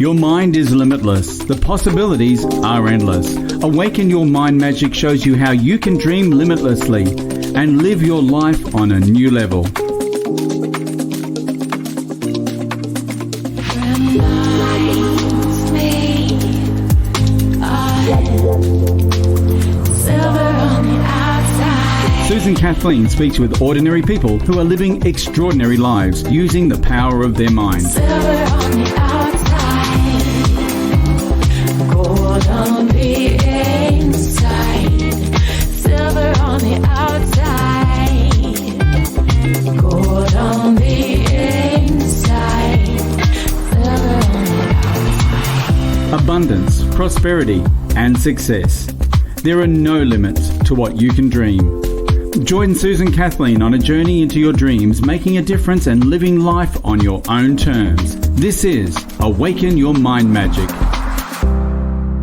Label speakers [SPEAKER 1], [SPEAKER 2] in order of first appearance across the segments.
[SPEAKER 1] Your mind is limitless. The possibilities are endless. Awaken Your Mind Magic shows you how you can dream limitlessly and live your life on a new level. Susan Kathleen speaks with ordinary people who are living extraordinary lives using the power of their mind.
[SPEAKER 2] Silver on the outside, gold on the inside. Silver on the outside, gold on the inside. Silver on the outside.
[SPEAKER 1] Abundance, prosperity, and success. There are no limits to what you can dream. Join Susan Kathleen on a journey into your dreams, making a difference and living life on your own terms. This is Awaken Your Mind Magic.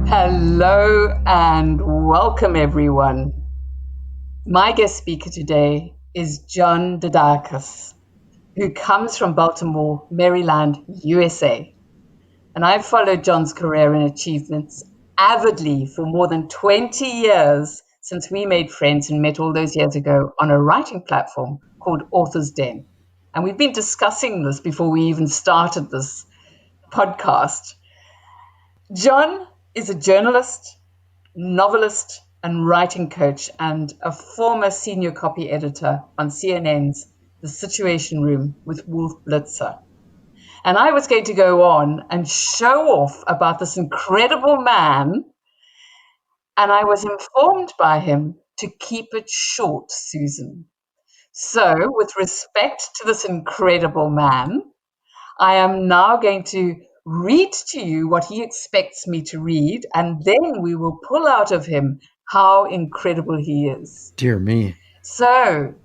[SPEAKER 3] Hello and welcome everyone. My guest speaker today is John DeDakis, who comes from Baltimore, Maryland, USA. And I've followed John's career and achievements avidly for more than 20 years since we made friends and met all those years ago on a writing platform called Author's Den. And we've been discussing this before we even started this podcast. John is a journalist, novelist, and writing coach, and a former senior copy editor on CNN's The Situation Room with Wolf Blitzer. And I was going to go on and show off about this incredible man, and I was informed by him to keep it short, Susan. So, with respect to this incredible man, I am now going to read to you what he expects me to read, and then we will pull out of him how incredible he is.
[SPEAKER 4] Dear me.
[SPEAKER 3] So,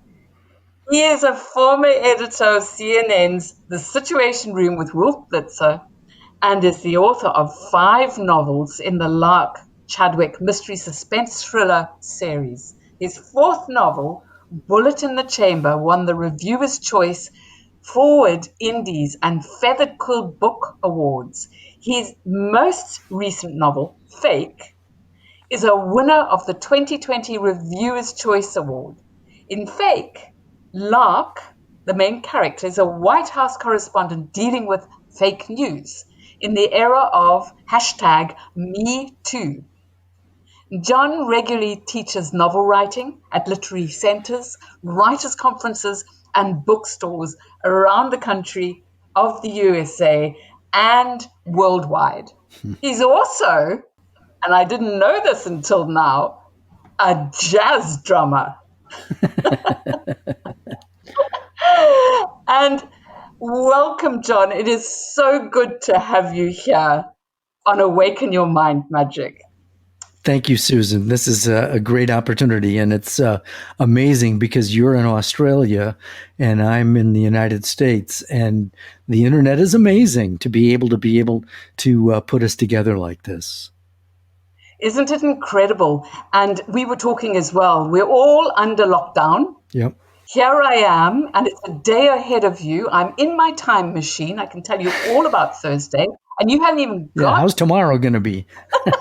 [SPEAKER 3] he is a former editor of CNN's The Situation Room with Wolf Blitzer and is the author of 5 novels in the Lark Chadwick mystery-suspense-thriller series. His 4th novel, Bullet in the Chamber, won the Reviewer's Choice, Foreword INDIES, and Feathered Quill Book Awards. His most recent novel, Fake, is a winner of the 2020 Reviewer's Choice Award. In Fake, Lark, the main character, is a White House correspondent dealing with fake news in the era of #MeToo. John regularly teaches novel writing at literary centers, writers' conferences, and bookstores around the country of the USA and worldwide. He's also, and I didn't know this until now, a jazz drummer. And welcome, John. It is so good to have you here on Awaken Your Mind Magic.
[SPEAKER 4] Thank you, Susan. This is a great opportunity, and it's amazing because you're in Australia and I'm in the United States, and the internet is amazing to be able to put us together like this.
[SPEAKER 3] Isn't it incredible? And we were talking as well. We're all under lockdown.
[SPEAKER 4] Yep.
[SPEAKER 3] Here I am, and it's a day ahead of you. I'm in my time machine. I can tell you all about Thursday. And you haven't even got...
[SPEAKER 4] Yeah, how's tomorrow going to be?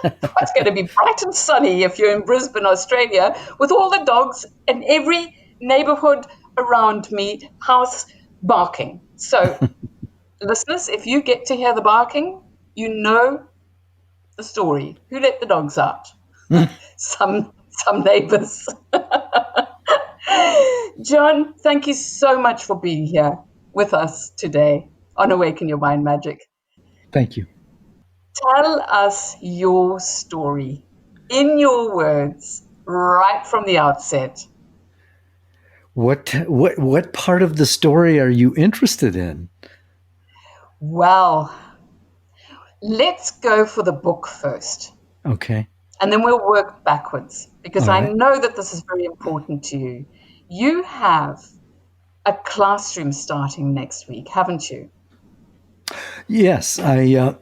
[SPEAKER 3] It's going to be bright and sunny if you're in Brisbane, Australia, with all the dogs in every neighborhood around me, house barking. So, listeners, if you get to hear the barking, you know the story. Who let the dogs out? Some neighbors. John, thank you so much for being here with us today on Awaken Your Mind Magic.
[SPEAKER 4] Thank you.
[SPEAKER 3] Tell us your story in your words right from the outset.
[SPEAKER 4] What part of the story are you interested in?
[SPEAKER 3] Well, let's go for the book first.
[SPEAKER 4] Okay.
[SPEAKER 3] And then we'll work backwards because
[SPEAKER 4] All
[SPEAKER 3] I
[SPEAKER 4] right.
[SPEAKER 3] know that this is very important to you. You have a classroom starting next week, haven't you?
[SPEAKER 4] Yes, I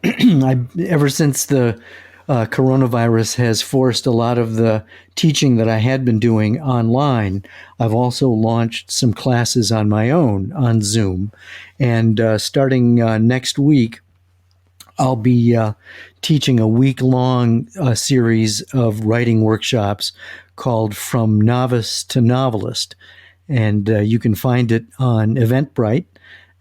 [SPEAKER 4] ever since the coronavirus has forced a lot of the teaching that I had been doing online, I've also launched some classes on my own on Zoom. And starting next week, I'll be teaching a week-long series of writing workshops called From Novice to Novelist. And you can find it on Eventbrite.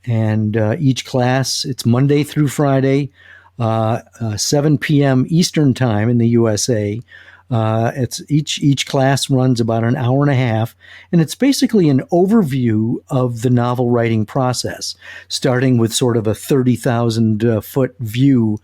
[SPEAKER 4] And each class, it's Monday through Friday, 7 p.m. Eastern Time in the U.S.A. It's each class runs about an hour and a half, and it's basically an overview of the novel writing process, starting with sort of a 30,000 foot view,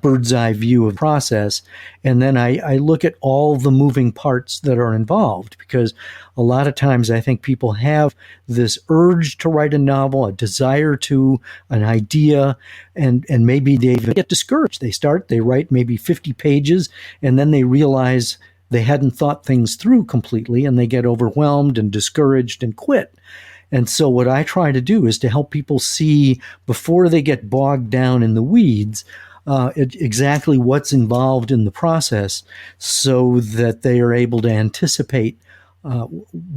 [SPEAKER 4] bird's eye view of the process. And then I look at all the moving parts that are involved, because a lot of times I think people have this urge to write a novel, a desire to, an idea, and maybe they get discouraged. They write maybe 50 pages, and then they realize they hadn't thought things through completely, and they get overwhelmed and discouraged and quit. And so what I try to do is to help people see, before they get bogged down in the weeds, exactly what's involved in the process, so that they are able to anticipate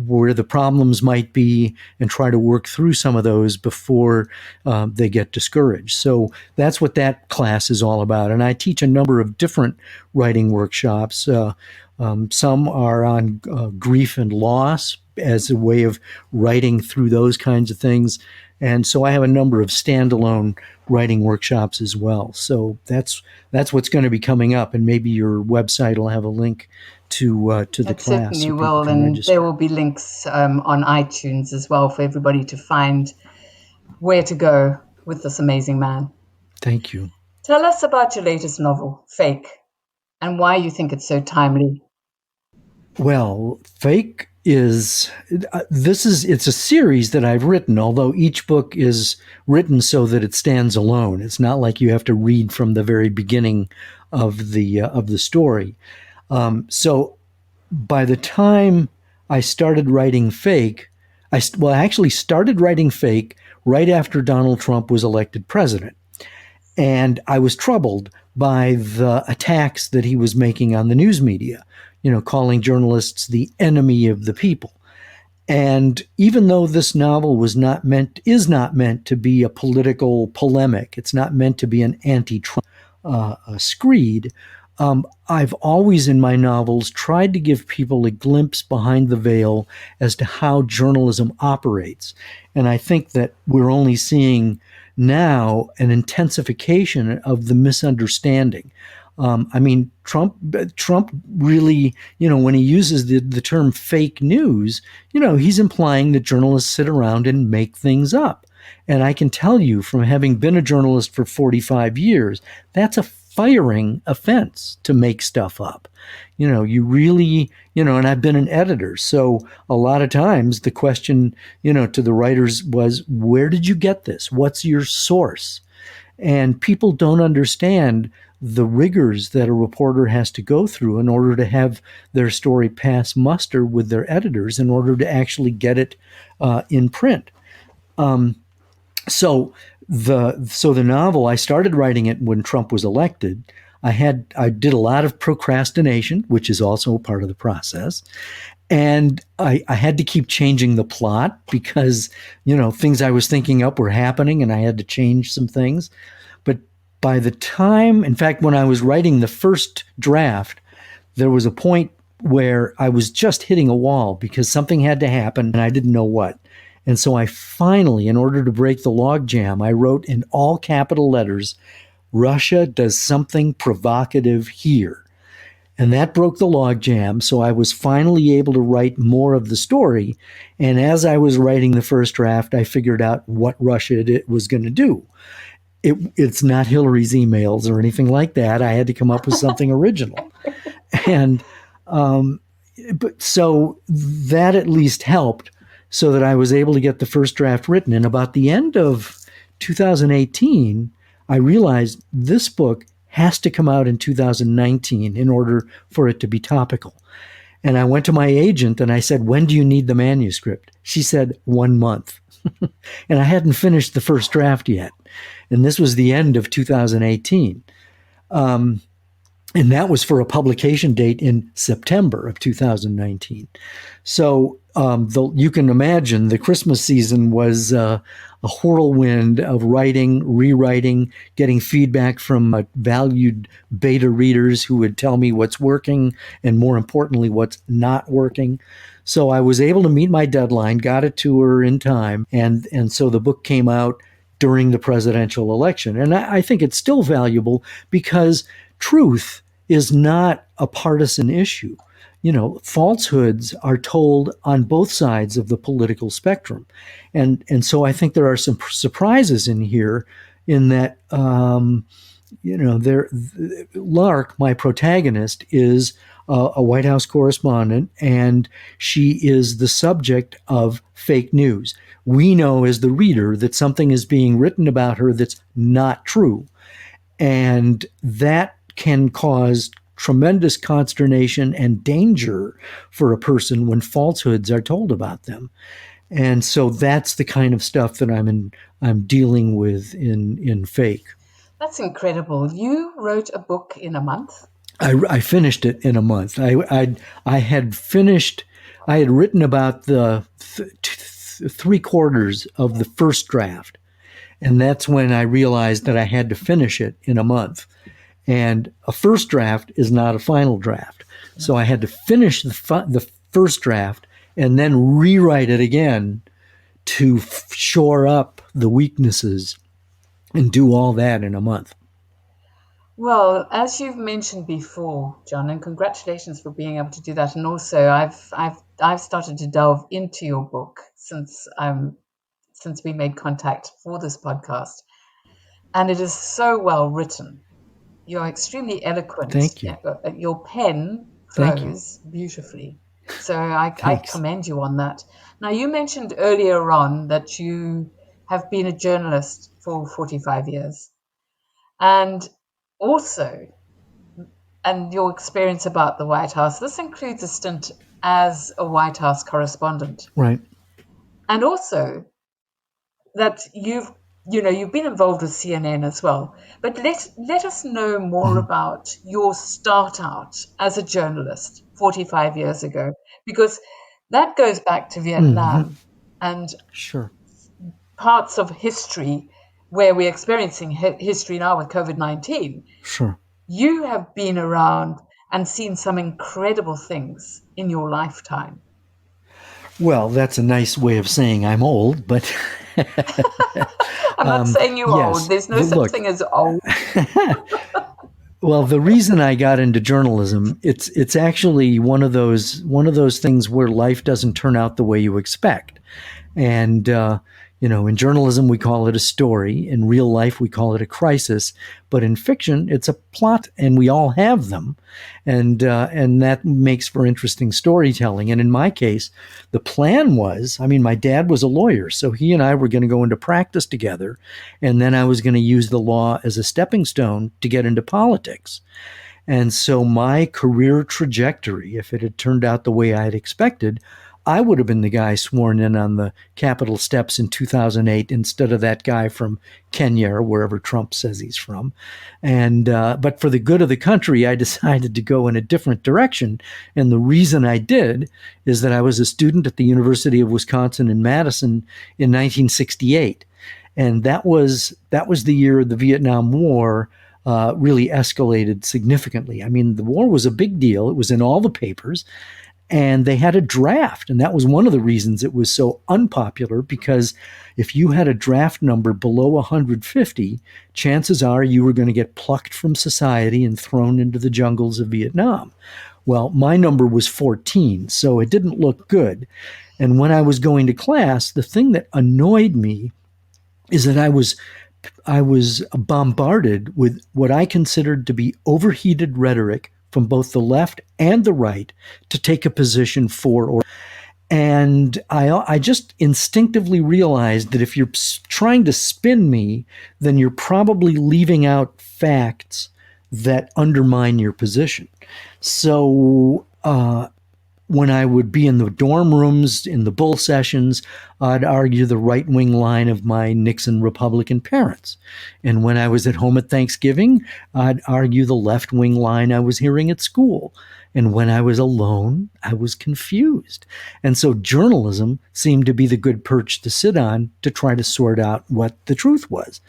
[SPEAKER 4] where the problems might be and try to work through some of those before they get discouraged. So that's what that class is all about. And I teach a number of different writing workshops. Some are on grief and loss as a way of writing through those kinds of things. And so I have a number of standalone writing workshops as well. So that's what's going to be coming up, and maybe your website will have a link to the class.
[SPEAKER 3] Certainly so will, and register. There will be links on iTunes as well for everybody to find where to go with this amazing man.
[SPEAKER 4] Thank you.
[SPEAKER 3] Tell us about your latest novel, Fake, and why you think it's so timely.
[SPEAKER 4] Well, Fake is it's a series that I've written, although each book is written so that it stands alone. It's not like you have to read from the very beginning of the story. So by the time I started writing Fake, I actually started writing Fake right after Donald Trump was elected president. And I was troubled by the attacks that he was making on the news media, calling journalists the enemy of the people. And even though this novel is not meant to be a political polemic, it's not meant to be an anti-Trump screed, I've always in my novels tried to give people a glimpse behind the veil as to how journalism operates. And I think that we're only seeing now an intensification of the misunderstanding. Trump really, when he uses the term fake news, he's implying that journalists sit around and make things up. And I can tell you, from having been a journalist for 45 years, that's a firing offense to make stuff up. You really, and I've been an editor. So a lot of times the question, to the writers was, where did you get this? What's your source? And people don't understand the rigors that a reporter has to go through in order to have their story pass muster with their editors in order to actually get it in print. So the novel, I started writing it when Trump was elected. I did a lot of procrastination, which is also a part of the process. And I had to keep changing the plot because, things I was thinking up were happening and I had to change some things. But by the time, in fact, when I was writing the first draft, there was a point where I was just hitting a wall because something had to happen and I didn't know what. And so I finally, in order to break the logjam, I wrote in all capital letters, Russia does something provocative here. And that broke the logjam. So I was finally able to write more of the story. And as I was writing the first draft, I figured out what Russia was going to do. It's not Hillary's emails or anything like that. I had to come up with something original. And but so that at least helped, so that I was able to get the first draft written. And about the end of 2018, I realized this book has to come out in 2019 in order for it to be topical. And I went to my agent and I said, when do you need the manuscript? She said, 1 month. And I hadn't finished the first draft yet. And this was the end of 2018. And that was for a publication date in September of 2019. So you can imagine the Christmas season was a whirlwind of writing, rewriting, getting feedback from valued beta readers who would tell me what's working and, more importantly, what's not working. So I was able to meet my deadline, got it to her in time, and so the book came out during the presidential election. And I think it's still valuable because truth is not a partisan issue. You know, falsehoods are told on both sides of the political spectrum. And so I think there are some surprises in here in that, Lark, my protagonist, is a White House correspondent, and she is the subject of fake news. We know as the reader that something is being written about her that's not true. And that can cause tremendous consternation and danger for a person when falsehoods are told about them. And so that's the kind of stuff that I'm dealing with in fake.
[SPEAKER 3] That's incredible. You wrote a book in a month?
[SPEAKER 4] I finished it in a month. I had finished. I had written about the three quarters of the first draft, and that's when I realized that I had to finish it in a month. And a first draft is not a final draft, so I had to finish the first draft and then rewrite it again to shore up the weaknesses and do all that in a month.
[SPEAKER 3] Well, as you've mentioned before, John, and congratulations for being able to do that. And also, I've started to delve into your book since we made contact for this podcast, and it is so well written. You're extremely eloquent.
[SPEAKER 4] Thank you.
[SPEAKER 3] Your pen flows beautifully. So I commend you on that. Now, you mentioned earlier on that you have been a journalist for 45 years. And also, and your experience about the White House, this includes a stint as a White House correspondent.
[SPEAKER 4] Right.
[SPEAKER 3] And also that you've been involved with CNN as well. But let us know more about your start out as a journalist 45 years ago, because that goes back to Vietnam and
[SPEAKER 4] sure,
[SPEAKER 3] parts of history where we're experiencing history now with COVID-19.
[SPEAKER 4] Sure.
[SPEAKER 3] You have been around and seen some incredible things in your lifetime.
[SPEAKER 4] Well, that's a nice way of saying I'm old, but
[SPEAKER 3] I'm not saying you're old. There's no such thing as old.
[SPEAKER 4] Well, the reason I got into journalism, it's actually one of those things where life doesn't turn out the way you expect. And in journalism we call it a story, in real life we call it a crisis, but in fiction it's a plot, and we all have them, and that makes for interesting storytelling. And in my case, the plan was, my dad was a lawyer, so he and I were going to go into practice together, and then I was going to use the law as a stepping stone to get into politics. And so my career trajectory, if it had turned out the way I had expected, I would have been the guy sworn in on the Capitol steps in 2008 instead of that guy from Kenya or wherever Trump says he's from. And but for the good of the country, I decided to go in a different direction. And the reason I did is that I was a student at the University of Wisconsin in Madison in 1968. And that was the year the Vietnam War really escalated significantly. The war was a big deal. It was in all the papers. And they had a draft, and that was one of the reasons it was so unpopular, because if you had a draft number below 150, chances are you were going to get plucked from society and thrown into the jungles of Vietnam. Well, my number was 14, so it didn't look good. And when I was going to class, the thing that annoyed me is that I was bombarded with what I considered to be overheated rhetoric from both the left and the right to take a position for or. And I just instinctively realized that if you're trying to spin me, then you're probably leaving out facts that undermine your position. So when I would be in the dorm rooms, in the bull sessions, I'd argue the right-wing line of my Nixon Republican parents. And when I was at home at Thanksgiving, I'd argue the left-wing line I was hearing at school. And when I was alone, I was confused. And so journalism seemed to be the good perch to sit on to try to sort out what the truth was.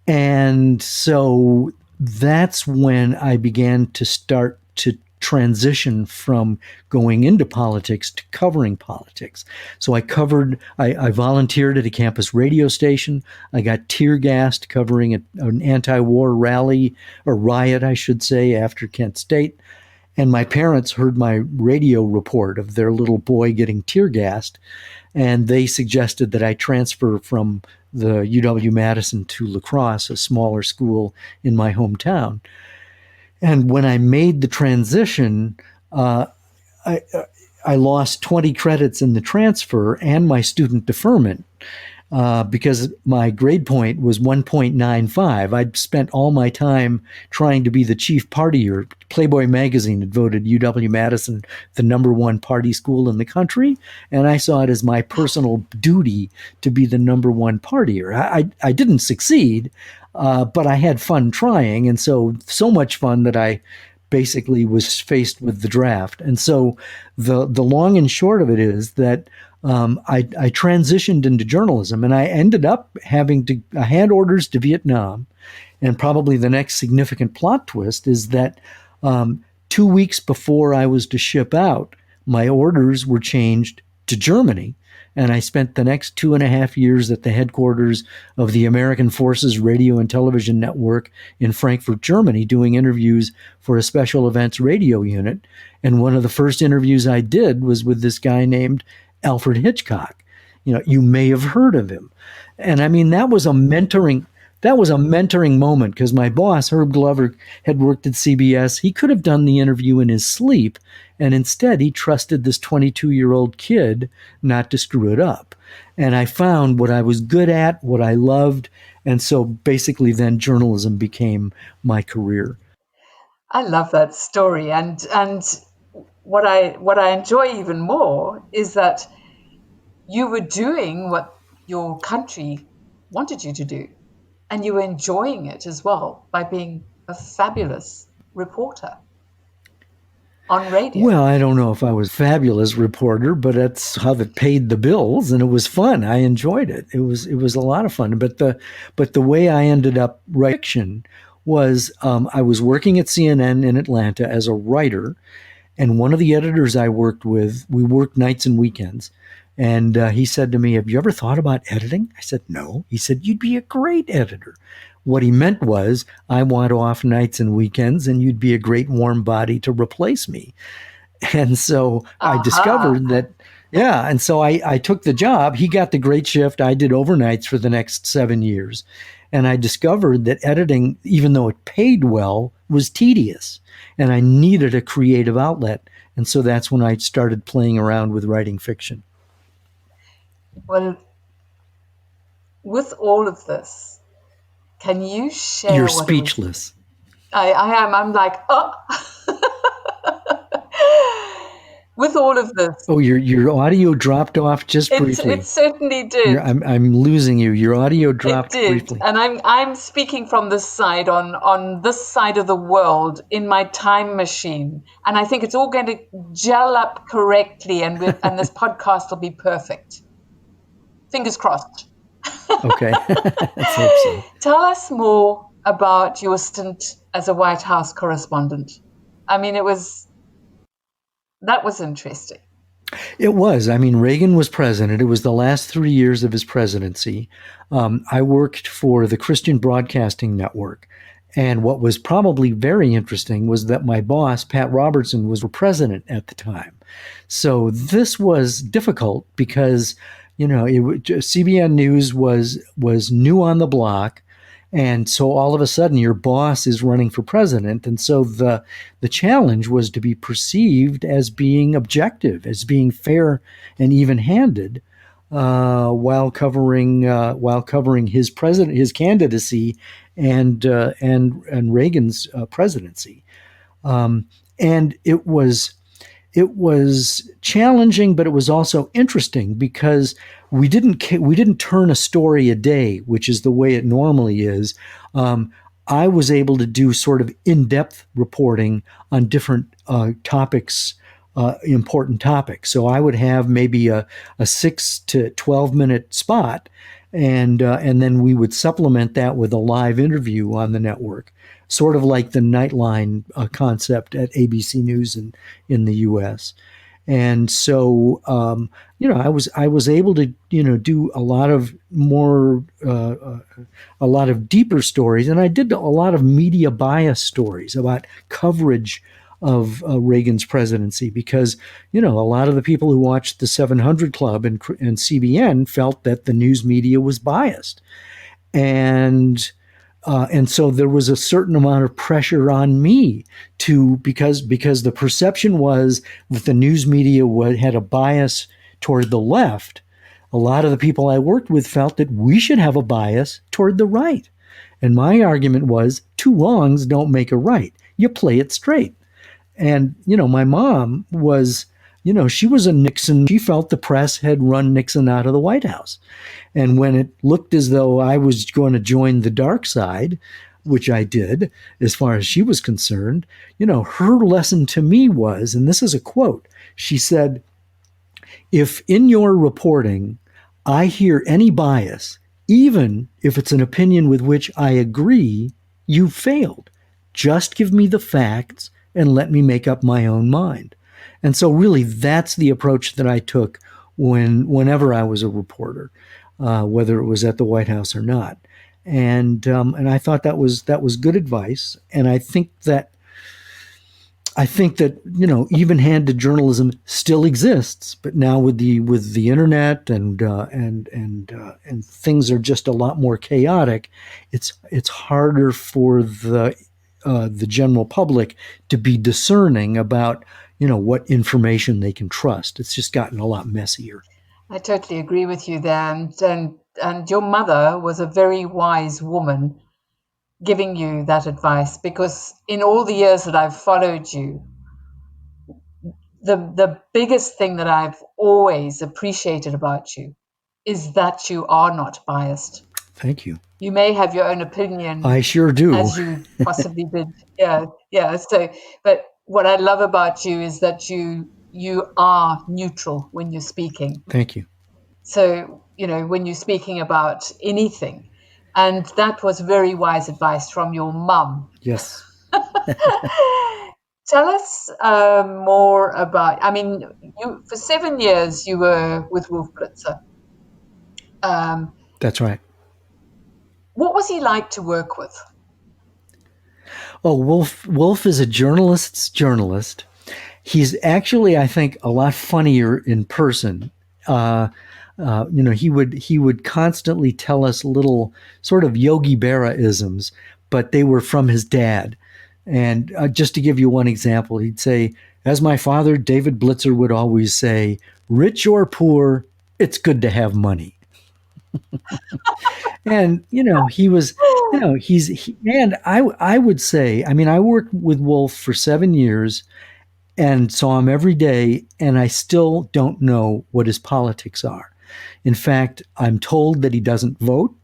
[SPEAKER 4] And so that's when I began to start to transition from going into politics to covering politics. So I volunteered at a campus radio station. I got tear gassed covering an anti-war rally, or riot, I should say, after Kent State. And my parents heard my radio report of their little boy getting tear gassed, and they suggested that I transfer from the UW-Madison to La Crosse, a smaller school in my hometown. And when I made the transition, I lost 20 credits in the transfer and my student deferment because my grade point was 1.95. I'd spent all my time trying to be the chief partier. Playboy magazine had voted UW-Madison the #1 party school in the country, and I saw it as my personal duty to be the #1 partier. I didn't succeed, but I had fun trying, and so much fun that I basically was faced with the draft. And so the long and short of it is that I transitioned into journalism, and I ended up I had orders to Vietnam. And probably the next significant plot twist is that 2 weeks before I was to ship out, my orders were changed to Germany. And I spent the next 2.5 years at the headquarters of the American Forces Radio and Television Network in Frankfurt, Germany, doing interviews for a special events radio unit. And one of the first interviews I did was with this guy named Alfred Hitchcock. You may have heard of him. And I mean, that was a mentoring moment because my boss, Herb Glover, had worked at CBS. He could have done the interview in his sleep, and instead he trusted this 22-year-old kid not to screw it up. And I found what I was good at, what I loved, and so basically then journalism became my career.
[SPEAKER 3] I love that story, and what I enjoy even more is that you were doing what your country wanted you to do. And you were enjoying it as well by being a fabulous reporter on radio.
[SPEAKER 4] Well, I don't know if I was a fabulous reporter, but that's how that paid the bills, and it was fun. I enjoyed it. It was a lot of fun. But the way I ended up writing fiction was I was working at CNN in Atlanta as a writer, and one of the editors I worked with, we worked nights and weekends. And he said to me, "Have you ever thought about editing?" I said, "No." He said, "You'd be a great editor." What he meant was, I want off nights and weekends, and you'd be a great warm body to replace me. And so I discovered that, and so I took the job. He got the great shift. I did overnights for the next 7 years. And I discovered that editing, even though it paid well, was tedious. And I needed a creative outlet. And so that's when I started playing around with writing fiction.
[SPEAKER 3] Well, with all of this, can you share?
[SPEAKER 4] You're speechless.
[SPEAKER 3] I am. I'm like, oh. With all of this.
[SPEAKER 4] Oh, your audio dropped off just briefly.
[SPEAKER 3] It certainly did.
[SPEAKER 4] I'm losing you. Your audio dropped briefly.
[SPEAKER 3] And I'm speaking from this side, on this side of the world, in my time machine. And I think it's all going to gel up correctly, and this podcast will be perfect. Fingers crossed.
[SPEAKER 4] Okay. Let's hope so.
[SPEAKER 3] Tell us more about your stint as a White House correspondent. I mean, that was interesting.
[SPEAKER 4] It was. I mean, Reagan was president. It was the last 3 years of his presidency. I worked for the Christian Broadcasting Network. And what was probably very interesting was that my boss, Pat Robertson, was president at the time. So this was difficult because CBN News was new on the block, and so all of a sudden your boss is running for president, and so the challenge was to be perceived as being objective, as being fair and even-handed, while covering his candidacy and Reagan's presidency, and it was it was challenging, but it was also interesting because we didn't turn a story a day, which is the way it normally is. I was able to do sort of in-depth reporting on different topics, important topics. So I would have maybe a 6 to 12 minute spot, and then we would supplement that with a live interview on the network, sort of like the Nightline concept at ABC News in the U.S. And so, I was able to, do a lot of more, a lot of deeper stories, and I did a lot of media bias stories about coverage of Reagan's presidency, because, a lot of the people who watched the 700 Club and CBN felt that the news media was biased, and so there was a certain amount of pressure on me because the perception was that the news media had a bias toward the left. A lot of the people I worked with felt that we should have a bias toward the right. And my argument was, two wrongs don't make a right. You play it straight. And, my mom was, she was a Nixon. She felt the press had run Nixon out of the White House. And when it looked as though I was going to join the dark side, which I did, as far as she was concerned, her lesson to me was, and this is a quote, she said, "If in your reporting I hear any bias, even if it's an opinion with which I agree, you failed. Just give me the facts and let me make up my own mind." And so really that's the approach that I took whenever I was a reporter, whether it was at the White House or not. And I thought that was good advice. And I think that even-handed journalism still exists, but now with the internet and things are just a lot more chaotic. It's harder for the general public to be discerning about what information they can trust. It's just gotten a lot messier.
[SPEAKER 3] I totally agree with you there. And your mother was a very wise woman giving you that advice, because in all the years that I've followed you, the biggest thing that I've always appreciated about you is that you are not biased.
[SPEAKER 4] Thank you.
[SPEAKER 3] You may have your own opinion.
[SPEAKER 4] I sure do.
[SPEAKER 3] As you possibly did. Yeah. So, but what I love about you is that you are neutral when you're speaking.
[SPEAKER 4] Thank you.
[SPEAKER 3] So, when you're speaking about anything, and that was very wise advice from your mum.
[SPEAKER 4] Yes.
[SPEAKER 3] Tell us more about, you for 7 years you were with Wolf Blitzer.
[SPEAKER 4] That's right.
[SPEAKER 3] What was he like to work with?
[SPEAKER 4] Oh, Wolf is a journalist's journalist. He's actually, I think, a lot funnier in person. He would constantly tell us little sort of Yogi Berra-isms, but they were from his dad. And just to give you one example, he'd say, as my father, David Blitzer, would always say, rich or poor, it's good to have money. And, he was, and I would say, I worked with Wolf for 7 years and saw him every day, and I still don't know what his politics are. In fact, I'm told that he doesn't vote,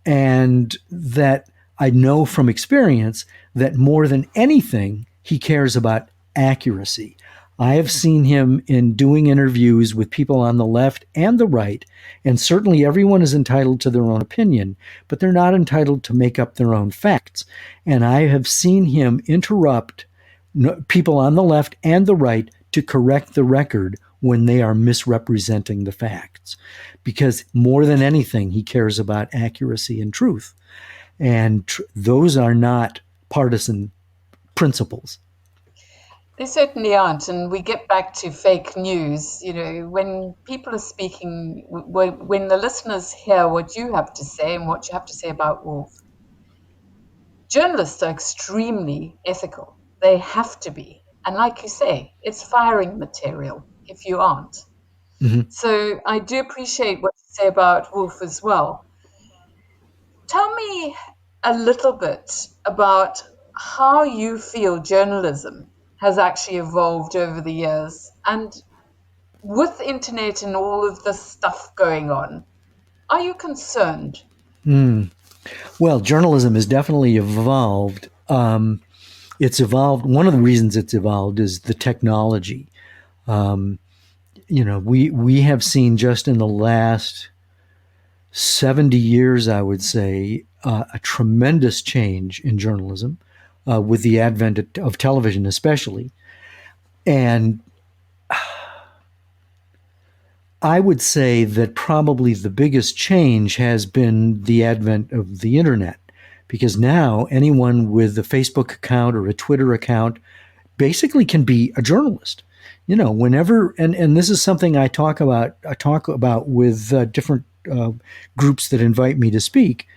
[SPEAKER 4] and that I know from experience that more than anything, he cares about accuracy. I have seen him in doing interviews with people on the left and the right, and certainly everyone is entitled to their own opinion, but they're not entitled to make up their own facts. And I have seen him interrupt people on the left and the right to correct the record when they are misrepresenting the facts, because more than anything, he cares about accuracy and truth. And those are not partisan principles.
[SPEAKER 3] They certainly aren't. And we get back to fake news. When people are speaking, when the listeners hear what you have to say and what you have to say about Wolf, journalists are extremely ethical. They have to be. And like you say, it's firing material if you aren't. Mm-hmm. So I do appreciate what you say about Wolf as well. Tell me a little bit about how you feel journalism has actually evolved over the years. And with the internet and all of this stuff going on, are you concerned?
[SPEAKER 4] Well, journalism has definitely evolved. It's evolved. One of the reasons it's evolved is the technology. We have seen just in the last 70 years, I would say, a tremendous change in journalism with the advent of television, especially. And I would say that probably the biggest change has been the advent of the internet, because now anyone with a Facebook account or a Twitter account basically can be a journalist. Whenever, and this is something I talk about with different groups that invite me to speak.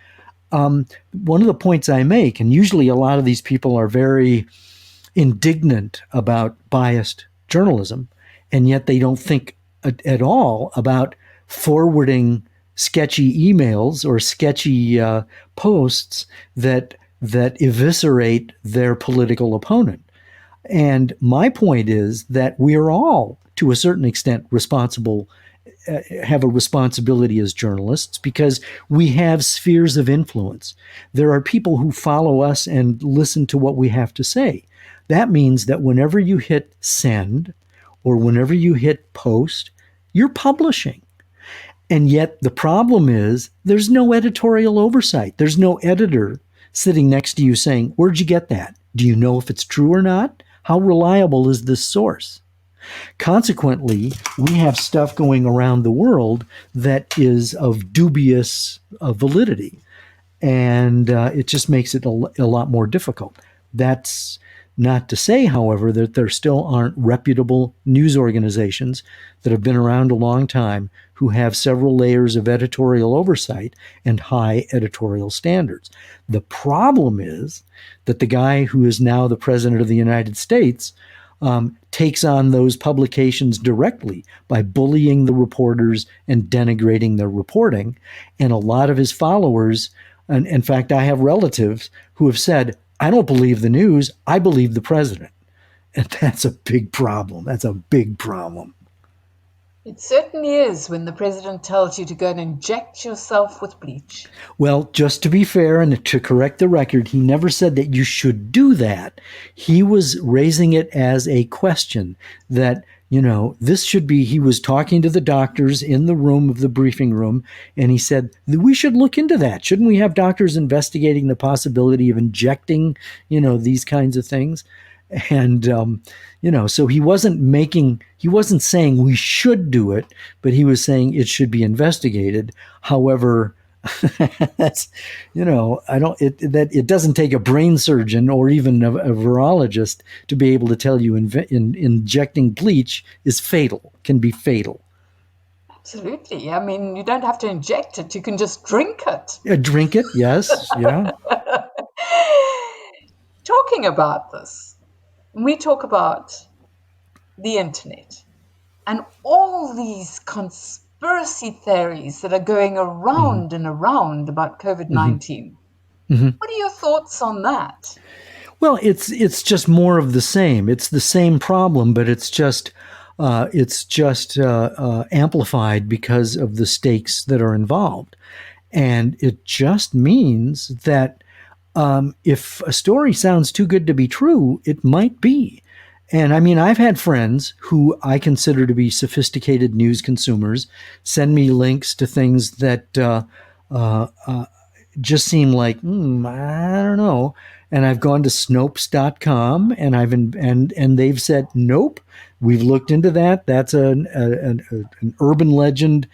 [SPEAKER 4] One of the points I make, and usually a lot of these people are very indignant about biased journalism, and yet they don't think at all about forwarding sketchy emails or sketchy posts that eviscerate their political opponent. And my point is that we are all, to a certain extent, responsible, have a responsibility as journalists, because we have spheres of influence. There are people who follow us and listen to what we have to say. That means that whenever you hit send or whenever you hit post, you're publishing. And yet the problem is there's no editorial oversight. There's no editor sitting next to you saying, where'd you get that? Do you know if it's true or not? How reliable is this source? Consequently, we have stuff going around the world that is of dubious validity. And it just makes it a lot more difficult. That's not to say, however, that there still aren't reputable news organizations that have been around a long time who have several layers of editorial oversight and high editorial standards. The problem is that the guy who is now the president of the United States takes on those publications directly by bullying the reporters and denigrating their reporting. And a lot of his followers, and in fact, I have relatives who have said, I don't believe the news, I believe the president. And that's a big problem. That's a big problem.
[SPEAKER 3] It certainly is when the president tells you to go and inject yourself with bleach.
[SPEAKER 4] Well, just to be fair and to correct the record, he never said that you should do that. He was raising it as a question that, this should be, he was talking to the doctors in the room of the briefing room, and he said, we should look into that. Shouldn't we have doctors investigating the possibility of injecting, these kinds of things? And, so he wasn't saying we should do it, but he was saying it should be investigated. However, that's, it doesn't take a brain surgeon or even a virologist to be able to tell you injecting bleach is fatal, can be fatal.
[SPEAKER 3] Absolutely. I mean, you don't have to inject it. You can just drink it.
[SPEAKER 4] Drink it, yes. Yeah.
[SPEAKER 3] Talking about this, we talk about the internet and all these conspiracy theories that are going around and around about COVID-19. What are your thoughts on that?
[SPEAKER 4] Well, it's just more of the same. It's the same problem, but it's just amplified because of the stakes that are involved. And it just means that if a story sounds too good to be true, it might be. And I mean, I've had friends who I consider to be sophisticated news consumers send me links to things that just seem like, I don't know. And I've gone to Snopes.com and they've said, nope, we've looked into that. That's an urban legend,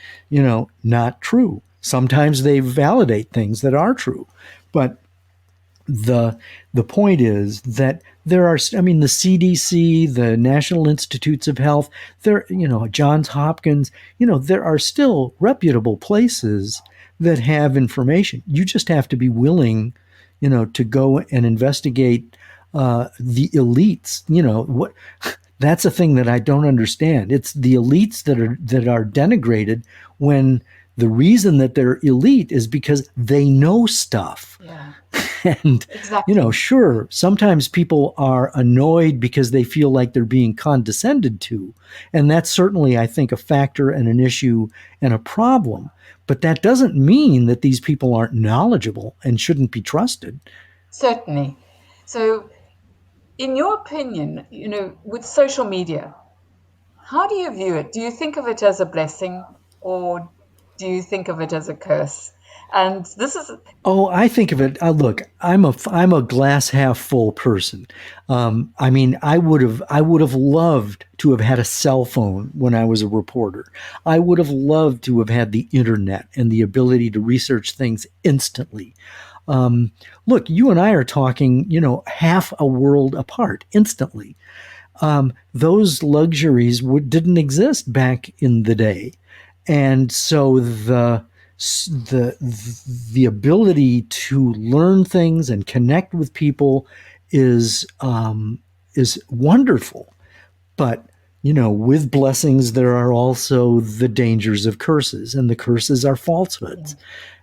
[SPEAKER 4] not true. Sometimes they validate things that are true, but the point is that there are, the CDC, the National Institutes of Health, Johns Hopkins, there are still reputable places that have information. You just have to be willing, to go and investigate the elites. That's a thing that I don't understand. It's the elites that are denigrated when the reason that they're elite is because they know stuff.
[SPEAKER 3] Yeah.
[SPEAKER 4] And,
[SPEAKER 3] Exactly.
[SPEAKER 4] sure, sometimes people are annoyed because they feel like they're being condescended to. And that's certainly, I think, a factor and an issue and a problem. But that doesn't mean that these people aren't knowledgeable and shouldn't be trusted.
[SPEAKER 3] Certainly. So, in your opinion, with social media, how do you view it? Do you think of it as a blessing or do you think of it as a curse? And this is,
[SPEAKER 4] Oh, I think of it. Look, I'm a glass half full person. I mean, I would have loved to have had a cell phone when I was a reporter. I would have loved to have had the internet and the ability to research things instantly. Look, you and I are talking, half a world apart instantly. Those luxuries didn't exist back in the day, and so the the ability to learn things and connect with people is wonderful. But with blessings, there are also the dangers of curses, and the curses are falsehoods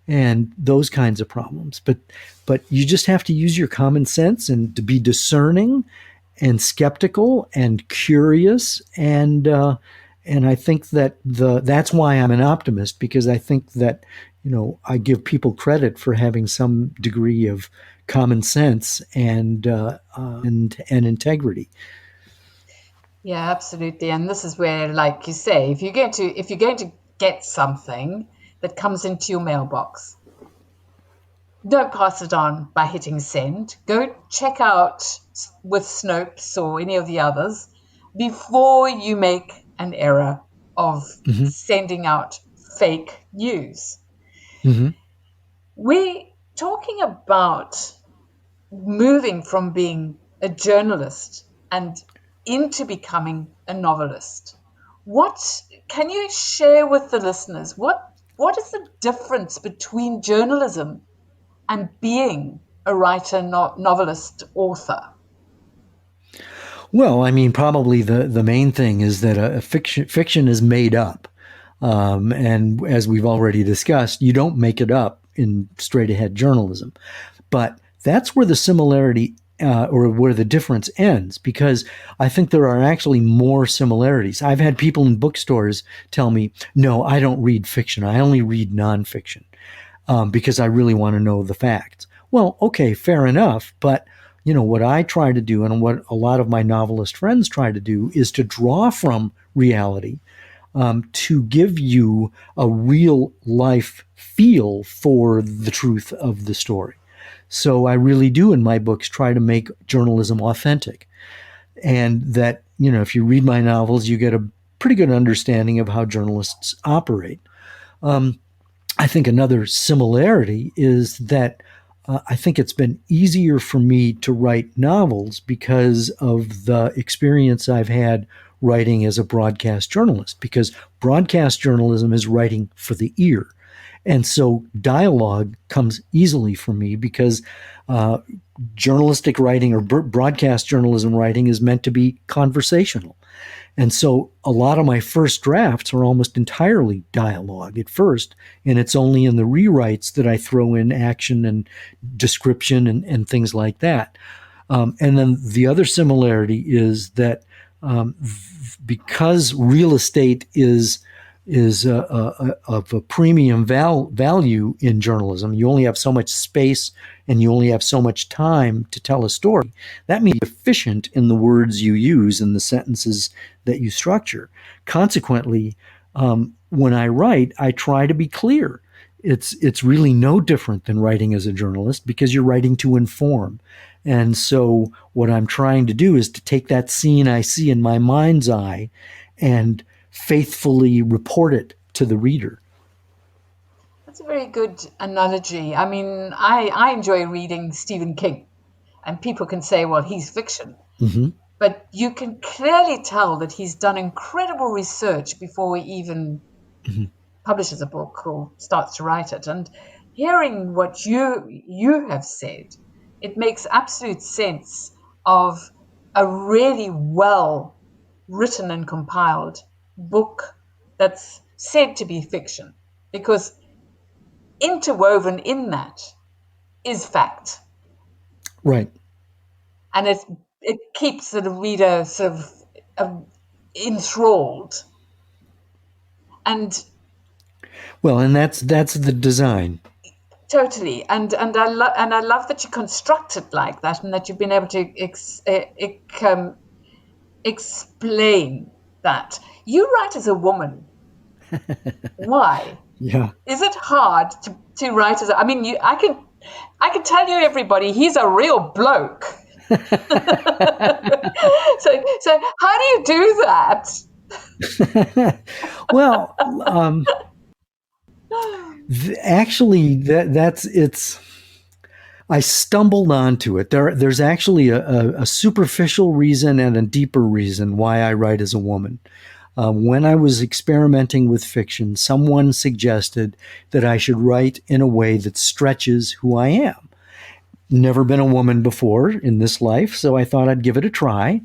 [SPEAKER 4] and those kinds of problems. But you just have to use your common sense and to be discerning and skeptical and curious, and I think that that's why I'm an optimist, because I think that I give people credit for having some degree of common sense and integrity.
[SPEAKER 3] yeah, absolutely. And this is where, like you say, if you're going to get something that comes into your mailbox, don't pass it on by hitting send. Go check out with Snopes or any of the others before you make an error of
[SPEAKER 4] Hmm.
[SPEAKER 3] sending out fake news.
[SPEAKER 4] Hmm.
[SPEAKER 3] We're talking about moving from being a journalist and into becoming a novelist. What can you share with the listeners? What is the difference between journalism and being a writer, novelist, author?
[SPEAKER 4] Well, I mean, probably the main thing is that a fiction is made up, and as we've already discussed, you don't make it up in straight ahead journalism. But that's where the similarity or where the difference ends, because I think there are actually more similarities. I've had people in bookstores tell me, no, I don't read fiction. I only read nonfiction because I really want to know the facts. Well, okay, fair enough. But, what I try to do and what a lot of my novelist friends try to do is to draw from reality to give you a real life feel for the truth of the story. So I really do in my books try to make journalism authentic. And that, if you read my novels, you get a pretty good understanding of how journalists operate. I think another similarity is that I think it's been easier for me to write novels because of the experience I've had writing as a broadcast journalist, because broadcast journalism is writing for the ear. And so dialogue comes easily for me because uh, journalistic writing or broadcast journalism writing is meant to be conversational. And so a lot of my first drafts are almost entirely dialogue at first, and it's only in the rewrites that I throw in action and description and things like that. And then the other similarity is that because real estate is of a premium value in journalism. You only have so much space and you only have so much time to tell a story. That means you're efficient in the words you use and the sentences that you structure. Consequently, when I write, I try to be clear. It's really no different than writing as a journalist because you're writing to inform. And so what I'm trying to do is to take that scene I see in my mind's eye and faithfully report it to the reader.
[SPEAKER 3] That's a very good analogy. I mean, I enjoy reading Stephen King, and people can say, well, he's fiction.
[SPEAKER 4] Hmm.
[SPEAKER 3] But you can clearly tell that he's done incredible research before he even
[SPEAKER 4] Hmm.
[SPEAKER 3] publishes a book or starts to write it. And hearing what you have said, it makes absolute sense of a really well written and compiled book that's said to be fiction, because interwoven in that is fact.
[SPEAKER 4] Right.
[SPEAKER 3] And it keeps the reader sort of enthralled. And
[SPEAKER 4] Well, and that's the design.
[SPEAKER 3] totally, and I love that you construct it like that, and that you've been able to explain that. You write as a woman. Why?
[SPEAKER 4] Yeah.
[SPEAKER 3] Is it hard to write as I mean, I can tell you, everybody, he's a real bloke. So how do you do that?
[SPEAKER 4] Well, actually, that's it's. I stumbled onto it. There's actually a superficial reason and a deeper reason why I write as a woman. When I was experimenting with fiction, someone suggested that I should write in a way that stretches who I am. Never been a woman before in this life, so I thought I'd give it a try.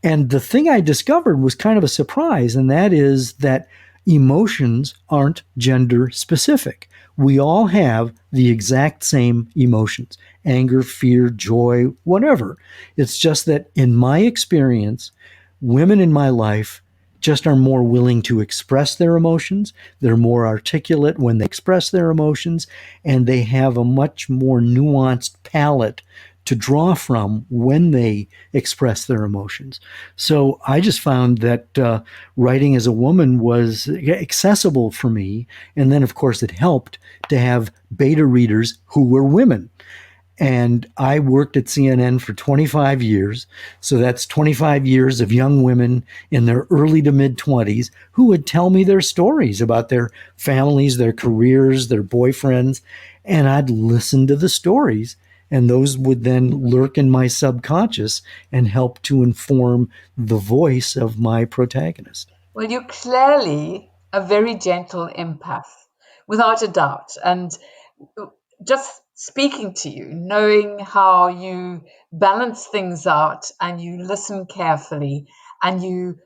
[SPEAKER 4] And the thing I discovered was kind of a surprise, and that is that emotions aren't gender specific. We all have the exact same emotions: anger, fear, joy, whatever. It's just that in my experience, women in my life just are more willing to express their emotions. They're more articulate when they express their emotions, and they have a much more nuanced palette to draw from when they express their emotions. So I just found that writing as a woman was accessible for me. And then, of course, it helped to have beta readers who were women. And I worked at CNN for 25 years. So that's 25 years of young women in their early to mid 20s who would tell me their stories about their families, their careers, their boyfriends. And I'd listen to the stories. And those would then lurk in my subconscious and help to inform the voice of my protagonist.
[SPEAKER 3] Well, you're clearly a very gentle empath, without a doubt. And just speaking to you, knowing how you balance things out and you listen carefully and you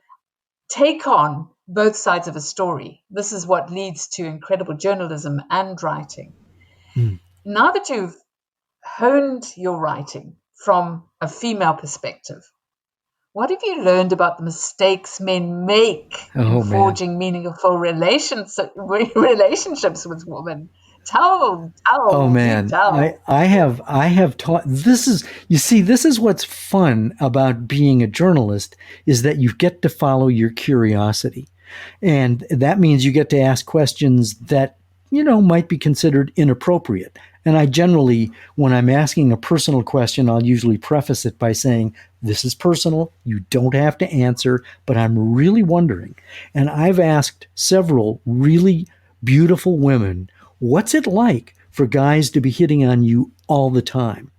[SPEAKER 3] take on both sides of a story. This is what leads to incredible journalism and writing. Now that you've honed your writing from a female perspective, what have you learned about the mistakes men make in forging meaningful relationships with women? Tell.
[SPEAKER 4] Oh man,
[SPEAKER 3] tell.
[SPEAKER 4] I have taught. This is what's fun about being a journalist, is that you get to follow your curiosity, and that means you get to ask questions that might be considered inappropriate. And I generally, when I'm asking a personal question, I'll usually preface it by saying, this is personal. You don't have to answer, but I'm really wondering. And I've asked several really beautiful women, what's it like for guys to be hitting on you all the time?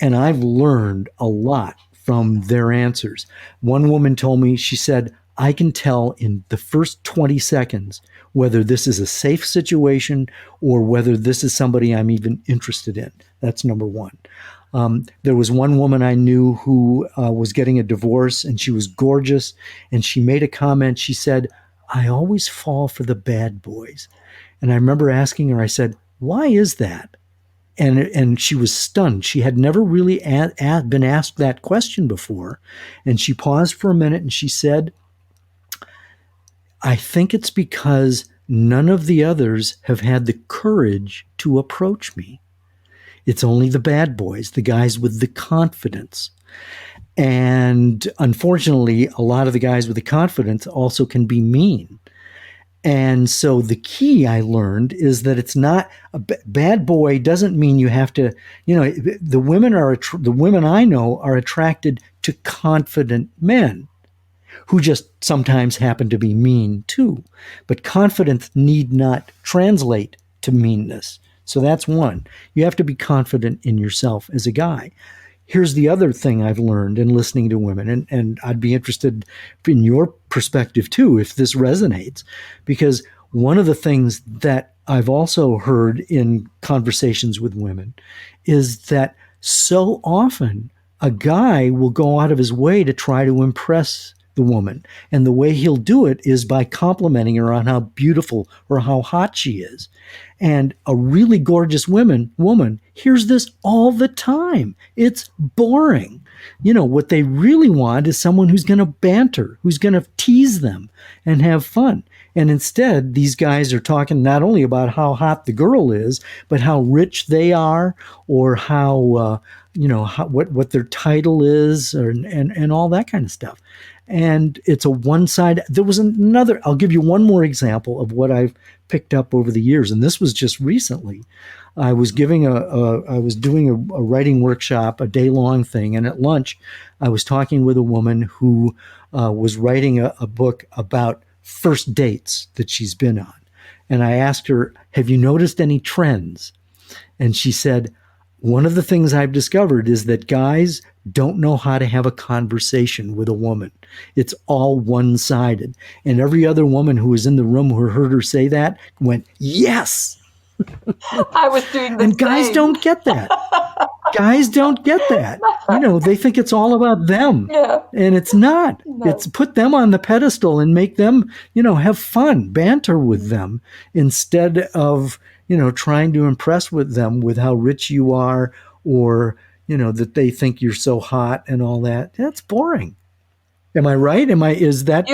[SPEAKER 4] And I've learned a lot from their answers. One woman told me, she said, I can tell in the first 20 seconds whether this is a safe situation or whether this is somebody I'm even interested in. That's number one. There was one woman I knew who was getting a divorce, and she was gorgeous. And she made a comment. She said, I always fall for the bad boys. And I remember asking her, I said, why is that? And she was stunned. She had never really been asked that question before. And she paused for a minute and she said, I think it's because none of the others have had the courage to approach me. It's only the bad boys, the guys with the confidence. And unfortunately, a lot of the guys with the confidence also can be mean. And so the key I learned is that it's not a bad boy doesn't mean you have to, the women I know are attracted to confident men who just sometimes happen to be mean too. But confidence need not translate to meanness. So that's one. You have to be confident in yourself as a guy. Here's the other thing I've learned in listening to women, and I'd be interested in your perspective too, if this resonates, because one of the things that I've also heard in conversations with women is that so often a guy will go out of his way to try to impress the woman. And the way he'll do it is by complimenting her on how beautiful or how hot she is. And a really gorgeous woman hears this all the time. It's boring. What they really want is someone who's going to banter, who's going to tease them and have fun. And instead, these guys are talking not only about how hot the girl is, but how rich they are, or how, what their title is, and all that kind of stuff. And it's a one-sided. There was another. I'll give you one more example of what I've picked up over the years, and this was just recently. I was doing a writing workshop, a day-long thing, and at lunch, I was talking with a woman who was writing a book about first dates that she's been on. And I asked her, have you noticed any trends? And she said, one of the things I've discovered is that guys don't know how to have a conversation with a woman. It's all one-sided. And every other woman who was in the room who heard her say that went, yes.
[SPEAKER 3] I was doing the
[SPEAKER 4] And guys
[SPEAKER 3] same.
[SPEAKER 4] don't get that. Guys don't get that. They think it's all about them.
[SPEAKER 3] Yeah.
[SPEAKER 4] And it's not.
[SPEAKER 3] No.
[SPEAKER 4] It's put them on the pedestal and make them, have fun, banter with them, instead of, trying to impress with them with how rich you are, or, that they think you're so hot and all that. That's boring. Am I right? Does that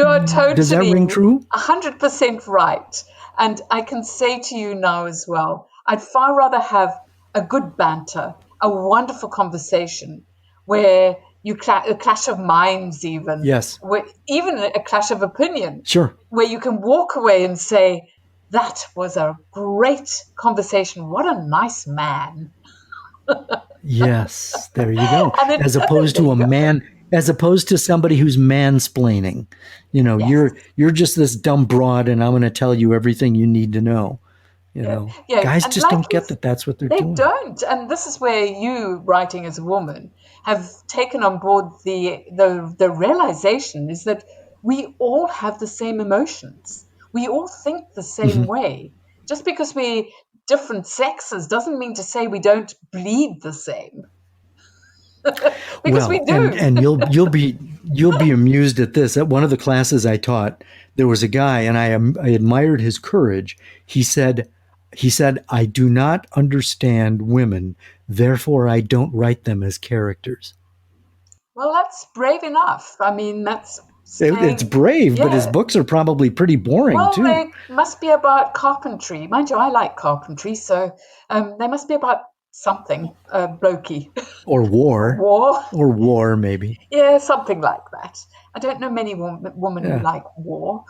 [SPEAKER 4] ring true?
[SPEAKER 3] 100% right. And I can say to you now as well, I'd far rather have a good banter, a wonderful conversation where you a clash of minds, even.
[SPEAKER 4] Yes.
[SPEAKER 3] Even a clash of opinion.
[SPEAKER 4] Sure.
[SPEAKER 3] Where you can walk away and say, that was a great conversation. What a nice man.
[SPEAKER 4] Yes, there you go.
[SPEAKER 3] And
[SPEAKER 4] As opposed to a man, as opposed to somebody who's mansplaining.
[SPEAKER 3] Yes.
[SPEAKER 4] You're just this dumb broad, and I'm going to tell you everything you need to know.
[SPEAKER 3] Yeah.
[SPEAKER 4] Guys
[SPEAKER 3] And
[SPEAKER 4] just don't
[SPEAKER 3] like
[SPEAKER 4] get that that's what they're
[SPEAKER 3] They
[SPEAKER 4] doing.
[SPEAKER 3] don't. And this is where you, writing as a woman, have taken on board the realization is that we all have the same emotions. We all think the same way. Just because we're different sexes doesn't mean to say we don't bleed the same. Because we do.
[SPEAKER 4] And you'll be amused at this. At one of the classes I taught, there was a guy, and I admired his courage. He said, I do not understand women, therefore I don't write them as characters.
[SPEAKER 3] Well, that's brave enough. I mean, that's
[SPEAKER 4] It's brave, but his
[SPEAKER 3] Yeah.
[SPEAKER 4] books are probably pretty boring
[SPEAKER 3] Well,
[SPEAKER 4] too.
[SPEAKER 3] they must be about carpentry. Mind you, I like carpentry, so they must be about something blokey.
[SPEAKER 4] Or war.
[SPEAKER 3] War.
[SPEAKER 4] Or war, maybe.
[SPEAKER 3] Yeah, something like that. I don't know many women
[SPEAKER 4] Yeah.
[SPEAKER 3] who like war.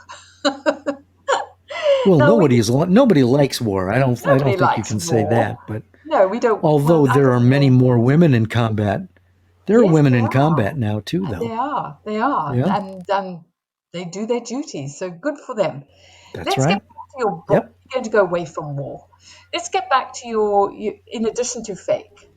[SPEAKER 4] Well,
[SPEAKER 3] No,
[SPEAKER 4] nobody likes war. I don't
[SPEAKER 3] Nobody
[SPEAKER 4] think you
[SPEAKER 3] likes
[SPEAKER 4] can say
[SPEAKER 3] war.
[SPEAKER 4] that. But
[SPEAKER 3] No, we don't.
[SPEAKER 4] although
[SPEAKER 3] well, I
[SPEAKER 4] there
[SPEAKER 3] don't
[SPEAKER 4] are many
[SPEAKER 3] know.
[SPEAKER 4] more women in combat, there are
[SPEAKER 3] Yes,
[SPEAKER 4] women
[SPEAKER 3] there
[SPEAKER 4] in
[SPEAKER 3] are.
[SPEAKER 4] combat now too,
[SPEAKER 3] They
[SPEAKER 4] though.
[SPEAKER 3] are. They are.
[SPEAKER 4] Yeah.
[SPEAKER 3] And they do their duties. So good for them.
[SPEAKER 4] That's
[SPEAKER 3] Let's
[SPEAKER 4] right.
[SPEAKER 3] get back to your book.
[SPEAKER 4] Yep.
[SPEAKER 3] You're going to go away from war. Let's get back to your in addition to Fake,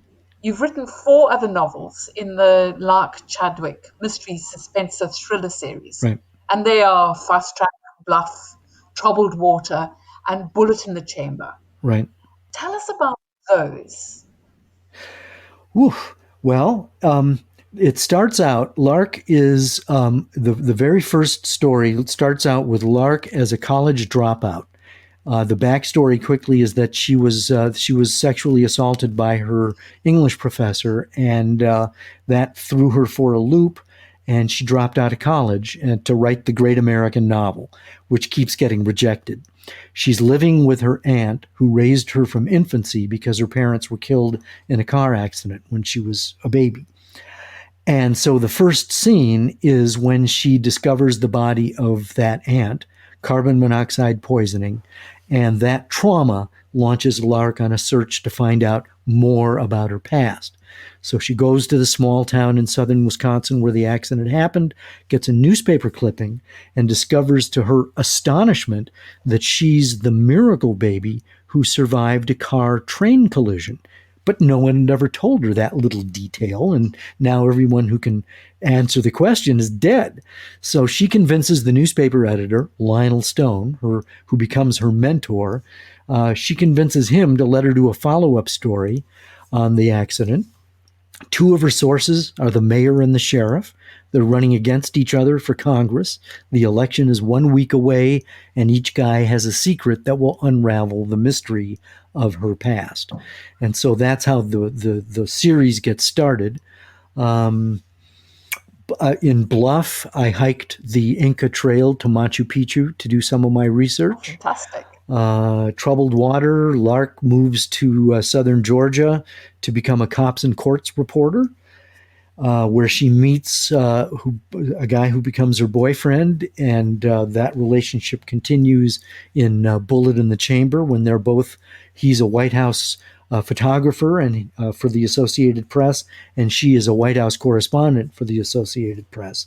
[SPEAKER 3] you've written 4 other novels in the Lark Chadwick mystery-suspense-thriller series.
[SPEAKER 4] Right.
[SPEAKER 3] And they are Fast Track, Bluff, Troubled Water, and Bullet in the Chamber.
[SPEAKER 4] Right.
[SPEAKER 3] Tell us about those.
[SPEAKER 4] Oof. Well, it starts out, Lark is the very first story starts out with Lark as a college dropout. The backstory quickly is that she was sexually assaulted by her English professor, and that threw her for a loop, and she dropped out of college to write the great American novel, which keeps getting rejected. She's living with her aunt, who raised her from infancy because her parents were killed in a car accident when she was a baby. And so the first scene is when she discovers the body of that aunt, carbon monoxide poisoning, and that trauma launches Lark on a search to find out more about her past. So she goes to the small town in southern Wisconsin where the accident happened, gets a newspaper clipping, and discovers to her astonishment that she's the miracle baby who survived a car-train collision. But no one had ever told her that little detail, and now everyone who can answer the question is dead. So she convinces the newspaper editor, Lionel Stone, who becomes her mentor, she convinces him to let her do a follow-up story on the accident. Two of her sources are the mayor and the sheriff. They're running against each other for Congress. The election is 1 week away, and each guy has a secret that will unravel the mystery of her past. And so that's how the series gets started. In Bluff, I hiked the Inca Trail to Machu Picchu to do some of my research.
[SPEAKER 3] Fantastic.
[SPEAKER 4] Troubled Water, Lark moves to southern Georgia to become a cops and courts reporter, where she meets a guy who becomes her boyfriend, and that relationship continues in Bullet in the Chamber when he's a White House photographer and for the Associated Press, and she is a White House correspondent for the Associated Press,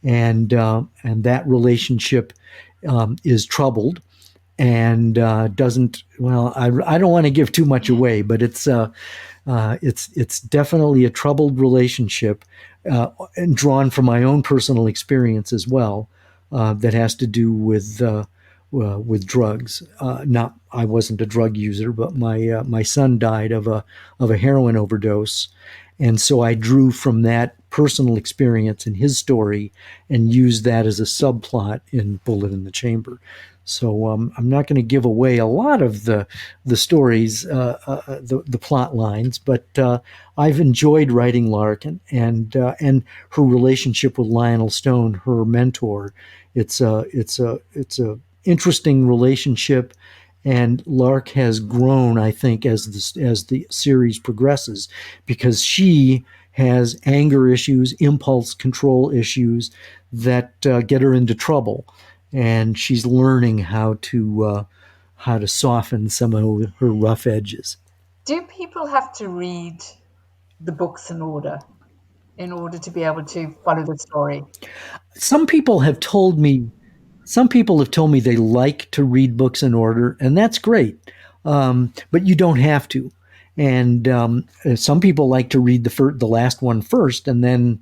[SPEAKER 4] and that relationship is troubled and doesn't. Well, I don't want to give too much away, but it's definitely a troubled relationship, and drawn from my own personal experience as well, that has to do with drugs. Not I wasn't a drug user, but my son died of a heroin overdose, and so I drew from that personal experience in his story and used that as a subplot in Bullet in the Chamber. So I'm not going to give away a lot of the stories, the plot lines, but I've enjoyed writing Lark and her relationship with Lionel Stone, her mentor. It's a interesting relationship, and Lark has grown, I think, as the series progresses, because she has anger issues, impulse control issues that get her into trouble. And she's learning how to soften some of her rough edges.
[SPEAKER 3] Do people have to read the books in order to be able to follow the story?
[SPEAKER 4] Some people have told me they like to read books in order, and that's great. But you don't have to. And some people like to read the last one first, and then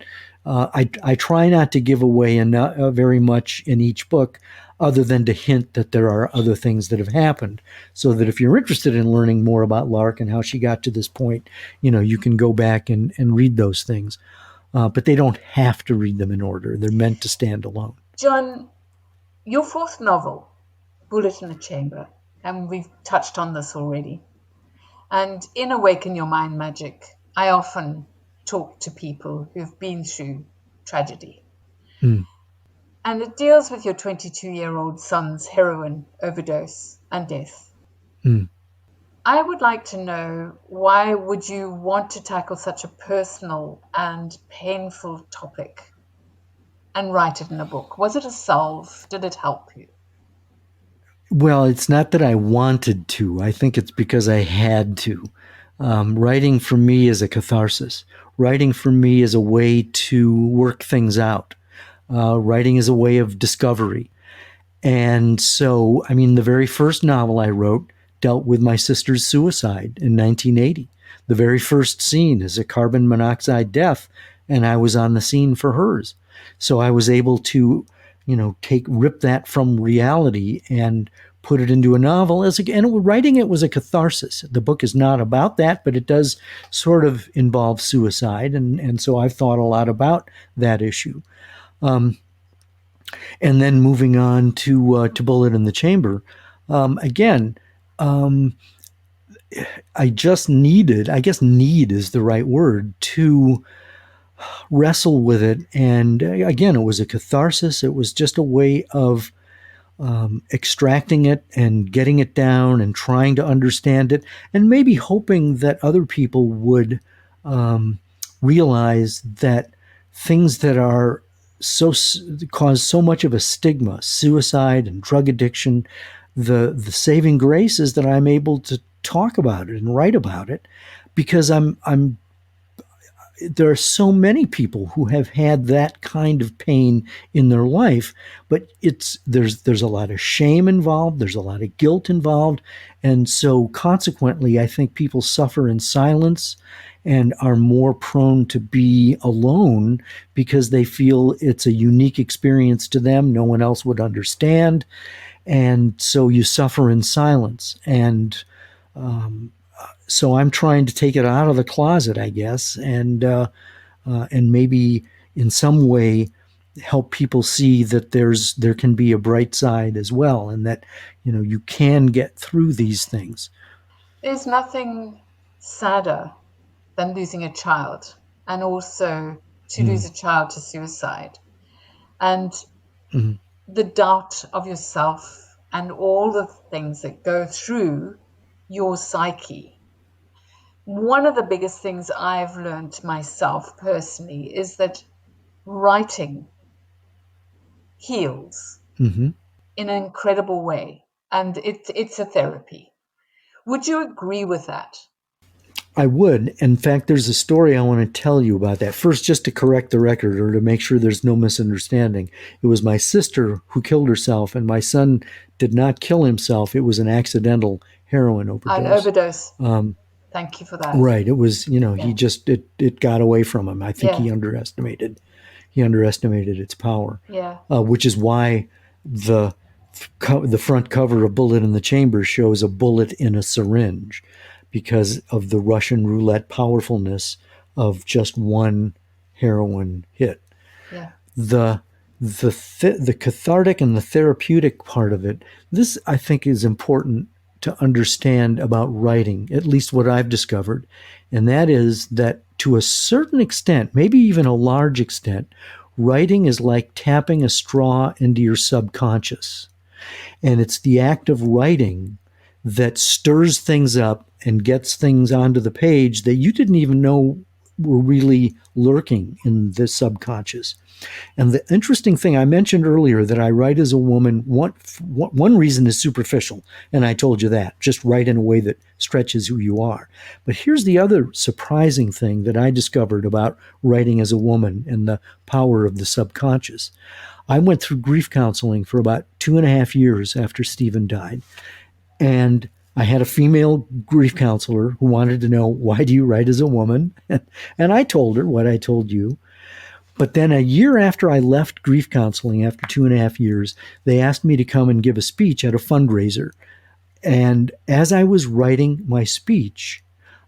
[SPEAKER 4] I try not to give away very much in each book, other than to hint that there are other things that have happened, so that if you're interested in learning more about Lark and how she got to this point, you can go back and read those things. But they don't have to read them in order. They're meant to stand alone.
[SPEAKER 3] John, your fourth novel, Bullet in the Chamber, and we've touched on this already. And in Awaken Your Mind Magic, I often talk to people who've been through tragedy. And it deals with your 22-year-old son's heroin overdose and death. I would like to know, why would you want to tackle such a personal and painful topic and write it in a book? Was it a salve? Did it help you?
[SPEAKER 4] Well, it's not that I wanted to. I think it's because I had to. Writing for me is a catharsis. Writing for me is a way to work things out. Writing is a way of discovery. And so, the very first novel I wrote dealt with my sister's suicide in 1980. The very first scene is a carbon monoxide death, and I was on the scene for hers. So I was able to, rip that from reality and put it into a novel. And writing it was a catharsis. The book is not about that, but it does sort of involve suicide. And so I've thought a lot about that issue. And then moving on to Bullet in the Chamber, I just needed, I guess need is the right word, to wrestle with it. And again, it was a catharsis. It was just a way of extracting it and getting it down and trying to understand it, and maybe hoping that other people would realize that things that are cause so much of a stigma, suicide and drug addiction, the saving grace is that I'm able to talk about it and write about it, because there are so many people who have had that kind of pain in their life, but there's a lot of shame involved, there's a lot of guilt involved, and so consequently, I think people suffer in silence and are more prone to be alone because they feel it's a unique experience to them. No one else would understand, and so you suffer in silence. And so I'm trying to take it out of the closet, I guess, and maybe in some way help people see that there can be a bright side as well, and that you can get through these things.
[SPEAKER 3] There's nothing sadder than losing a child, and also to lose a child to suicide. And the doubt of yourself and all the things that go through your psyche. One of the biggest things I've learned myself personally is that writing heals in an incredible way, and it's a therapy. Would you agree with that?
[SPEAKER 4] I would. In fact, there's a story I want to tell you about that. First, just to correct the record or to make sure there's no misunderstanding. It was my sister who killed herself, and my son did not kill himself. It was an accidental heroin overdose.
[SPEAKER 3] An overdose. Thank you for that.
[SPEAKER 4] Right. It was, he just, it got away from him. I think he underestimated its power.
[SPEAKER 3] Yeah.
[SPEAKER 4] Which is why the front cover of Bullet in the Chamber shows a bullet in a syringe, because of the Russian roulette powerfulness of just one heroin hit.
[SPEAKER 3] Yeah.
[SPEAKER 4] The cathartic and the therapeutic part of it, this I think is important to understand about writing, at least what I've discovered, and that is that to a certain extent, maybe even a large extent, writing is like tapping a straw into your subconscious. And it's the act of writing that stirs things up and gets things onto the page that you didn't even know were really lurking in the subconscious. And the interesting thing I mentioned earlier, that I write as a woman, one reason is superficial, and I told you that, just write in a way that stretches who you are. But here's the other surprising thing that I discovered about writing as a woman and the power of the subconscious. I went through grief counseling for about 2.5 years after Stephen died. And I had a female grief counselor who wanted to know, why do you write as a woman? And I told her what I told you. But then a year after I left grief counseling, after 2.5 years, they asked me to come and give a speech at a fundraiser. And as I was writing my speech,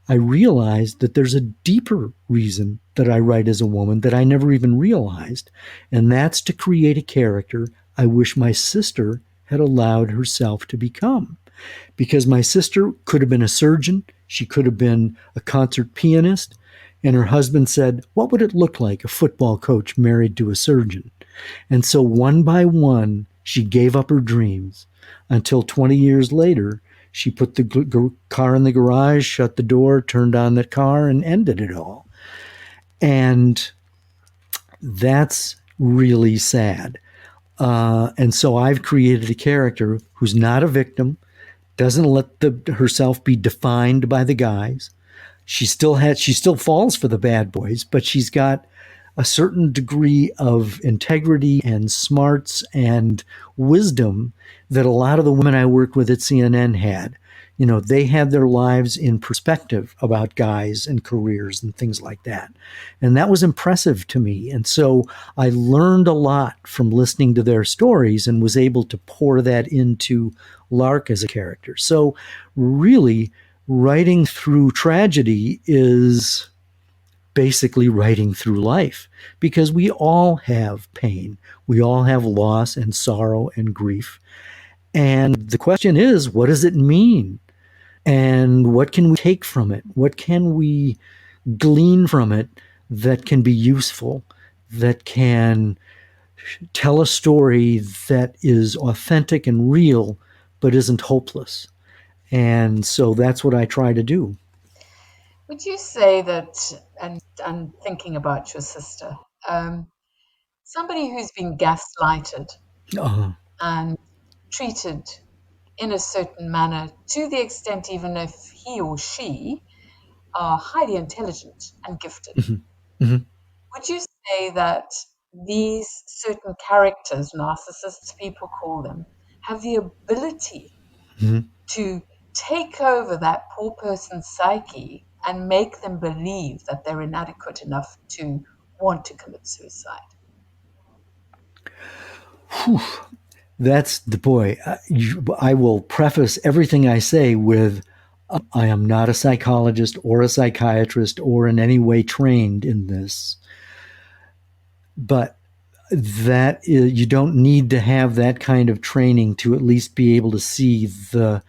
[SPEAKER 4] I realized that there's a deeper reason that I write as a woman that I never even realized. And that's to create a character I wish my sister had allowed herself to become. Because my sister could have been a surgeon, she could have been a concert pianist, and her husband said, what would it look like, a football coach married to a surgeon? And so one by one, she gave up her dreams until 20 years later, she put the car in the garage, shut the door, turned on the car, and ended it all. And that's really sad. And so I've created a character who's not a victim, doesn't let herself be defined by the guys. She still falls for the bad boys, but she's got a certain degree of integrity and smarts and wisdom that a lot of the women I worked with at CNN had. They had their lives in perspective about guys and careers and things like that. And that was impressive to me. And so I learned a lot from listening to their stories and was able to pour that into Lark as a character. So really, writing through tragedy is basically writing through life, because we all have pain. We all have loss and sorrow and grief. And the question is, what does it mean? And what can we take from it? What can we glean from it that can be useful, that can tell a story that is authentic and real, but isn't hopeless? And so that's what I try to do.
[SPEAKER 3] Would you say that, and thinking about your sister, somebody who's been gaslighted and treated in a certain manner, to the extent even if he or she are highly intelligent and gifted, would you say that these certain characters, narcissists, people call them, have the ability to take over that poor person's psyche and make them believe that they're inadequate enough to want to commit suicide?
[SPEAKER 4] Whew. That's the boy. I will preface everything I say with, I am not a psychologist or a psychiatrist or in any way trained in this, but you don't need to have that kind of training to at least be able to see the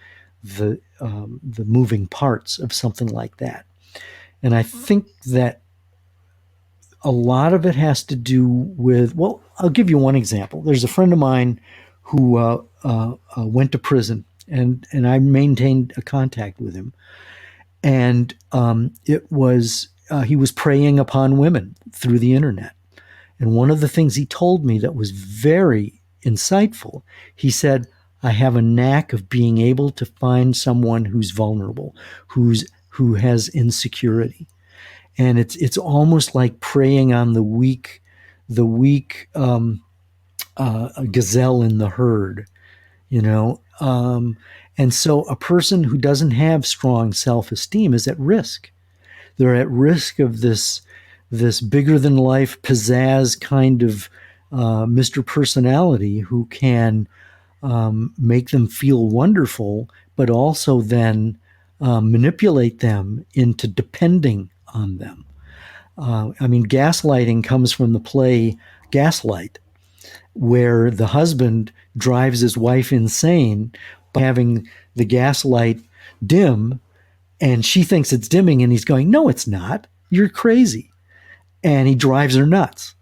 [SPEAKER 4] moving parts of something like that. And I think that a lot of it has to do with, well, I'll give you one example. There's a friend of mine who went to prison, and I maintained a contact with him. And he was preying upon women through the internet. And one of the things he told me that was very insightful, he said, I have a knack of being able to find someone who's vulnerable, who has insecurity. And it's almost like preying on the weak gazelle in the herd, you know. And so a person who doesn't have strong self-esteem is at risk. They're at risk of this bigger than life pizzazz kind of Mr. Personality who can make them feel wonderful, but also then manipulate them into depending on them. I mean, gaslighting comes from the play Gaslight, where the husband drives his wife insane by having the gaslight dim, and she thinks it's dimming, and he's going, no, it's not. You're crazy. And he drives her nuts.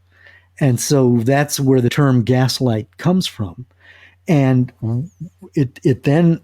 [SPEAKER 4] And so that's where the term gaslight comes from. And it then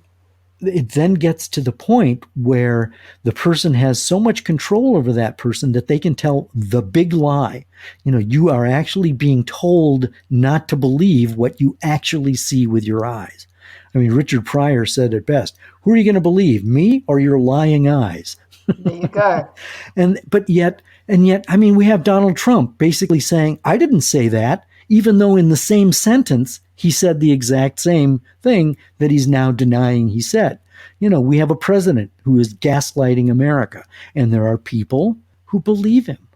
[SPEAKER 4] gets to the point where the person has so much control over that person that they can tell the big lie. You know, you are actually being told not to believe what you actually see with your eyes. I mean, Richard Pryor said it best. Who are you going to believe, me or your lying eyes?
[SPEAKER 3] There you go.
[SPEAKER 4] And yet, I mean, we have Donald Trump basically saying, I didn't say that, even though in the same sentence, he said the exact same thing that he's now denying he said. You know, we have a president who is gaslighting America, and there are people who believe him,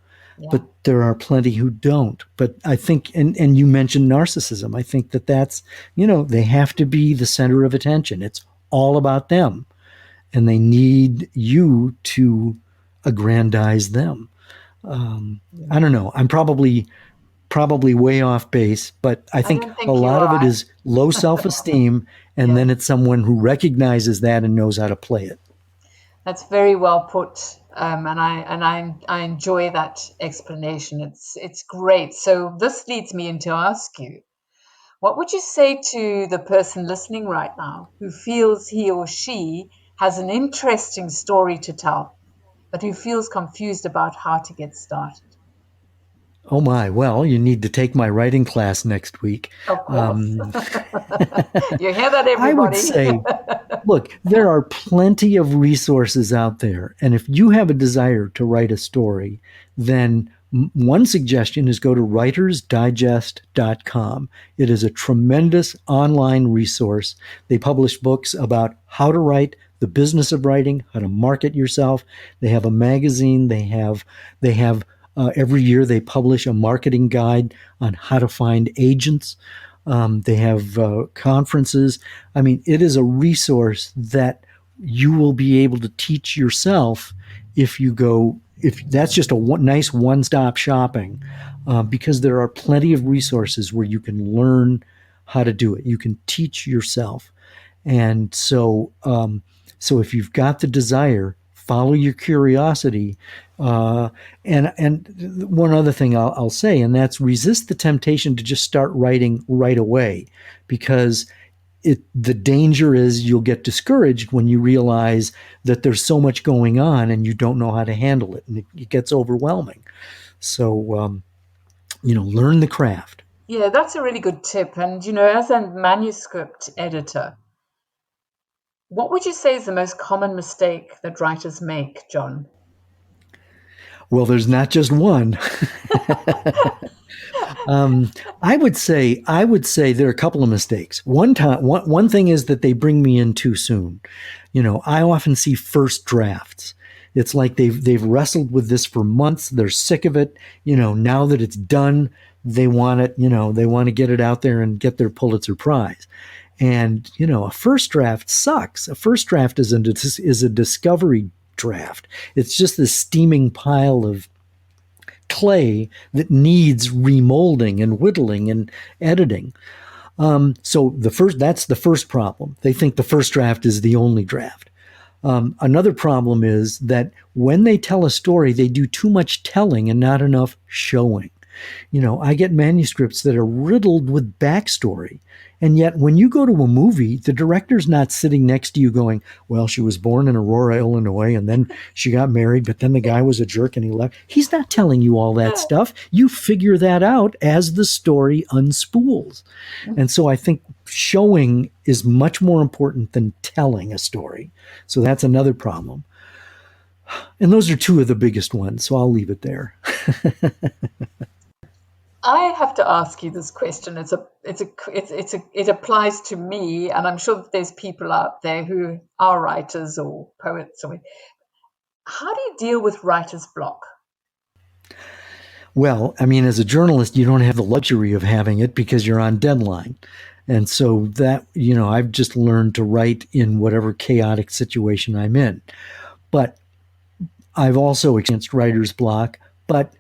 [SPEAKER 4] but there are plenty who don't. But I think, and you mentioned narcissism, I think that's, you know, they have to be the center of attention. It's all about them, and they need you to aggrandize them. I don't know. I'm probably way off base, but I think a lot of it is low self-esteem, and then it's someone who recognizes that and knows how to play it.
[SPEAKER 3] That's very well put, and I enjoy that explanation. It's great. So this leads me into ask you, what would you say to the person listening right now who feels he or she has an interesting story to tell, but who feels confused about how to get started?
[SPEAKER 4] Oh my, well, you need to take my writing class next week.
[SPEAKER 3] Of course. You hear that, everybody?
[SPEAKER 4] I would say, look, there are plenty of resources out there. And if you have a desire to write a story, then one suggestion is go to writersdigest.com. It is a tremendous online resource. They publish books about how to write, the business of writing, how to market yourself. They have a magazine. They have every year they publish a marketing guide on how to find agents. They have conferences. I mean, it is a resource that you will be able to teach yourself if that's just a nice one-stop shopping, because there are plenty of resources where you can learn how to do it. You can teach yourself. And so if you've got the desire, follow your curiosity. And one other thing I'll say, and that's resist the temptation to just start writing right away, because the danger is you'll get discouraged when you realize that there's so much going on and you don't know how to handle it, and it gets overwhelming. So, learn the craft.
[SPEAKER 3] Yeah, that's a really good tip. And, as a manuscript editor, what would you say is the most common mistake that writers make, John?
[SPEAKER 4] Well, there's not just one. I would say there are a couple of mistakes. One thing is that they bring me in too soon. I often see first drafts. It's like they've wrestled with this for months. They're sick of it. Now that it's done, they want it. They want to get it out there and get their Pulitzer Prize. And, a first draft sucks. A first draft is a discovery draft. It's just this steaming pile of clay that needs remolding and whittling and editing. So that's the first problem. They think the first draft is the only draft. Another problem is that when they tell a story, they do too much telling and not enough showing. I get manuscripts that are riddled with backstory. And yet when you go to a movie, the director's not sitting next to you going, well, she was born in Aurora, Illinois, and then she got married, but then the guy was a jerk and he left. He's not telling you all that stuff. You figure that out as the story unspools. And so I think showing is much more important than telling a story. So that's another problem. And those are two of the biggest ones, so I'll leave it there.
[SPEAKER 3] I have to ask you this question. It applies to me, and I'm sure that there's people out there who are writers or poets. How do you deal with writer's block?
[SPEAKER 4] Well, as a journalist, you don't have the luxury of having it because you're on deadline. And so that, I've just learned to write in whatever chaotic situation I'm in. But I've also experienced writer's block, but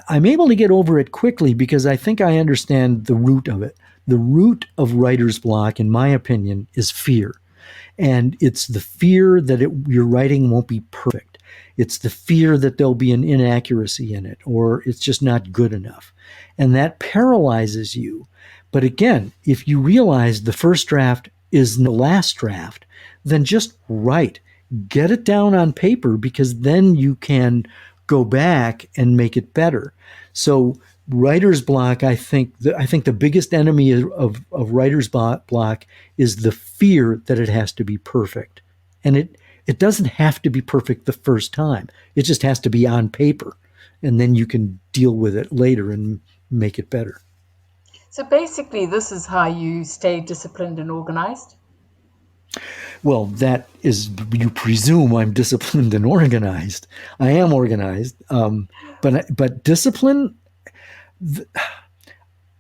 [SPEAKER 4] I'm able to get over it quickly because I think I understand the root of it. The root of writer's block, in my opinion, is fear. And it's the fear that your writing won't be perfect. It's the fear that there'll be an inaccuracy in it, or it's just not good enough. And that paralyzes you. But again, if you realize the first draft is the last draft, then just write. Get it down on paper, because then you can go back and make it better. So writer's block, I think the biggest enemy of writer's block is the fear that it has to be perfect. And it doesn't have to be perfect the first time. It just has to be on paper. And then you can deal with it later and make it better.
[SPEAKER 3] So basically, this is how you stay disciplined and organized?
[SPEAKER 4] Well, that is, you presume I'm disciplined and organized. I am organized, but discipline,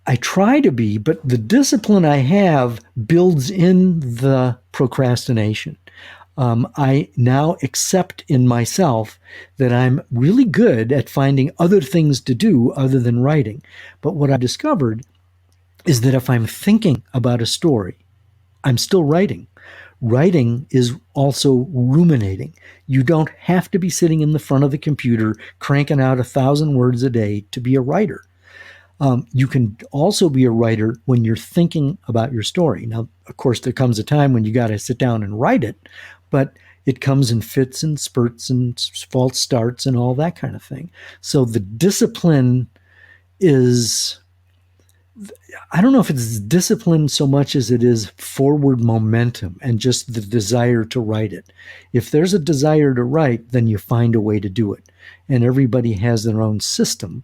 [SPEAKER 4] I try to be, but the discipline I have builds in the procrastination. I now accept in myself that I'm really good at finding other things to do other than writing. But what I discovered is that if I'm thinking about a story, I'm still writing. Writing is also ruminating. You don't have to be sitting in the front of the computer cranking out 1,000 words a day to be a writer. You can also be a writer when you're thinking about your story. Now, of course, there comes a time when you got to sit down and write it, but it comes in fits and spurts and false starts and all that kind of thing. So the discipline is, I don't know if it's discipline so much as it is forward momentum and just the desire to write it. If there's a desire to write, then you find a way to do it. And everybody has their own system.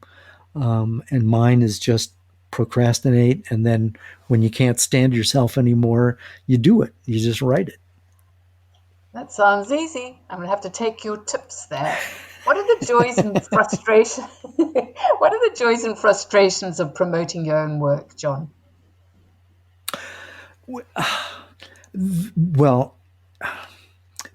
[SPEAKER 4] And mine is just procrastinate. And then when you can't stand yourself anymore, you do it. You just write it.
[SPEAKER 3] That sounds easy. I'm going to have to take your tips there. What are the joys and frustrations? What are the joys and frustrations of promoting your own work, John?
[SPEAKER 4] Well,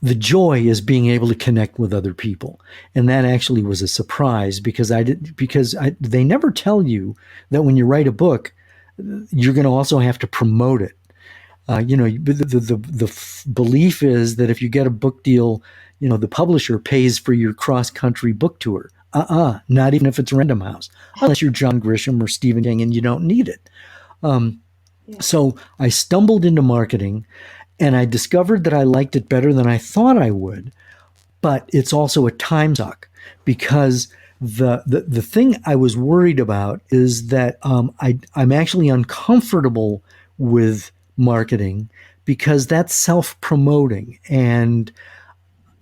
[SPEAKER 4] the joy is being able to connect with other people, and that actually was a surprise because they never tell you that when you write a book, you're going to also have to promote it. The belief is that if you get a book deal, the publisher pays for your cross-country book tour. Not even if it's Random House, unless you're John Grisham or Stephen King and you don't need it. So I stumbled into marketing and I discovered that I liked it better than I thought I would, but it's also a time suck because the thing I was worried about is that I'm actually uncomfortable with marketing because that's self-promoting, and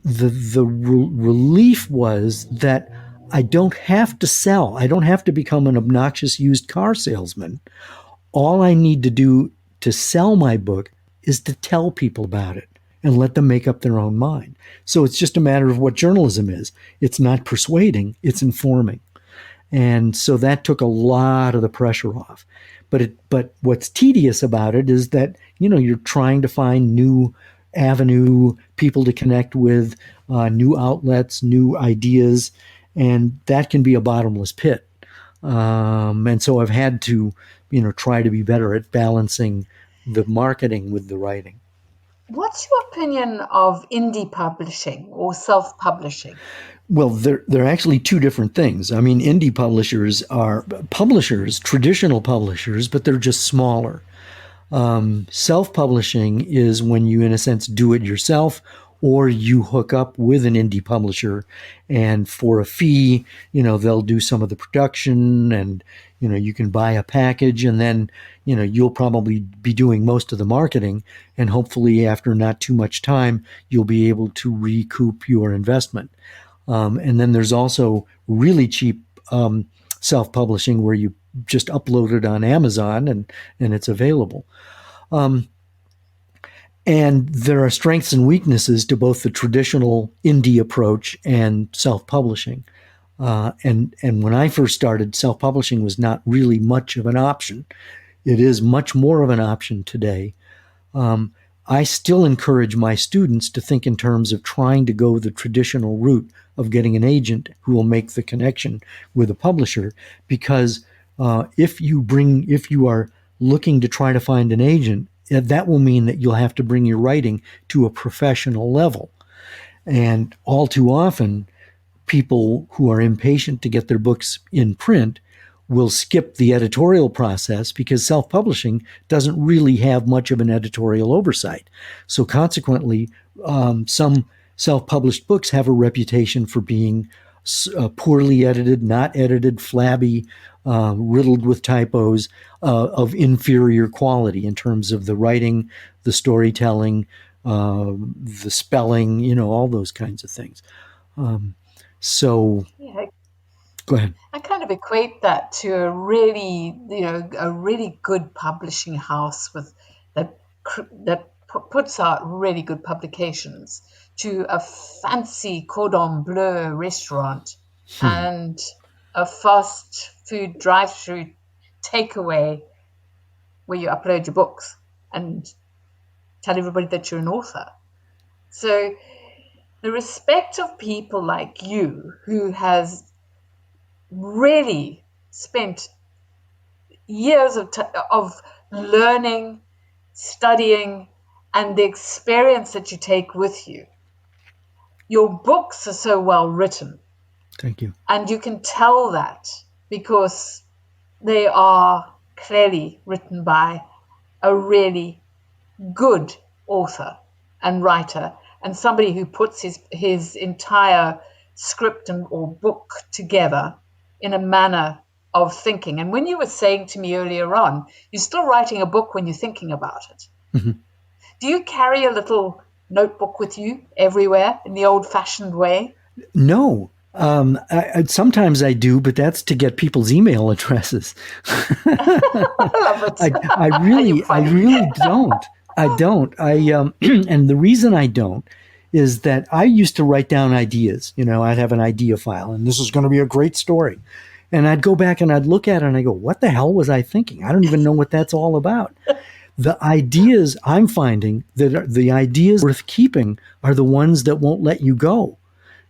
[SPEAKER 4] the relief was that I don't have to sell. I don't have to become an obnoxious used car salesman. All I need to do to sell my book is to tell people about it and let them make up their own mind. So it's just a matter of what journalism is. It's not persuading, it's informing. And so that took a lot of the pressure off. But what's tedious about it is that, you're trying to find new avenue, people to connect with, new outlets, new ideas, and that can be a bottomless pit. And so I've had to, try to be better at balancing the marketing with the writing.
[SPEAKER 3] What's your opinion of indie publishing or self-publishing?
[SPEAKER 4] Well, they're actually two different things. I mean, indie publishers are publishers, traditional publishers, but they're just smaller. Self-publishing is when you, in a sense, do it yourself, or you hook up with an indie publisher, and for a fee, they'll do some of the production, and you can buy a package, and then you'll probably be doing most of the marketing, and hopefully, after not too much time, you'll be able to recoup your investment. And then there's also really cheap self-publishing where you just upload it on Amazon and it's available. And there are strengths and weaknesses to both the traditional indie approach and self-publishing. And when I first started, self-publishing was not really much of an option. It is much more of an option today. I still encourage my students to think in terms of trying to go the traditional route of getting an agent who will make the connection with a publisher, because if you are looking to try to find an agent, that will mean that you'll have to bring your writing to a professional level. And all too often, people who are impatient to get their books in print will skip the editorial process because self-publishing doesn't really have much of an editorial oversight. So consequently, some self-published books have a reputation for being poorly edited, not edited, flabby, riddled with typos, of inferior quality in terms of the writing, the storytelling, the spelling, all those kinds of things.
[SPEAKER 3] Yeah,
[SPEAKER 4] Go ahead.
[SPEAKER 3] I kind of equate that to a really good publishing house that puts out really good publications, to a fancy cordon bleu restaurant and a fast food drive-through takeaway where you upload your books and tell everybody that you're an author. So the respect of people like you, who has really spent years of learning, studying, and the experience that you take with you. Your books are so well written.
[SPEAKER 4] Thank you.
[SPEAKER 3] And you can tell that because they are clearly written by a really good author and writer, and somebody who puts his entire script or book together in a manner of thinking. And when you were saying to me earlier on, you're still writing a book when you're thinking about it.
[SPEAKER 4] Mm-hmm.
[SPEAKER 3] Do you carry a little notebook with you everywhere in the old-fashioned way?
[SPEAKER 4] No. Sometimes I do, but that's to get people's email addresses. I really don't. I don't. And the reason I don't is that I used to write down ideas. I'd have an idea file, and this is going to be a great story. And I'd go back and I'd look at it and I go, what the hell was I thinking? I don't even know what that's all about. The ideas I'm finding that the ideas worth keeping are the ones that won't let you go.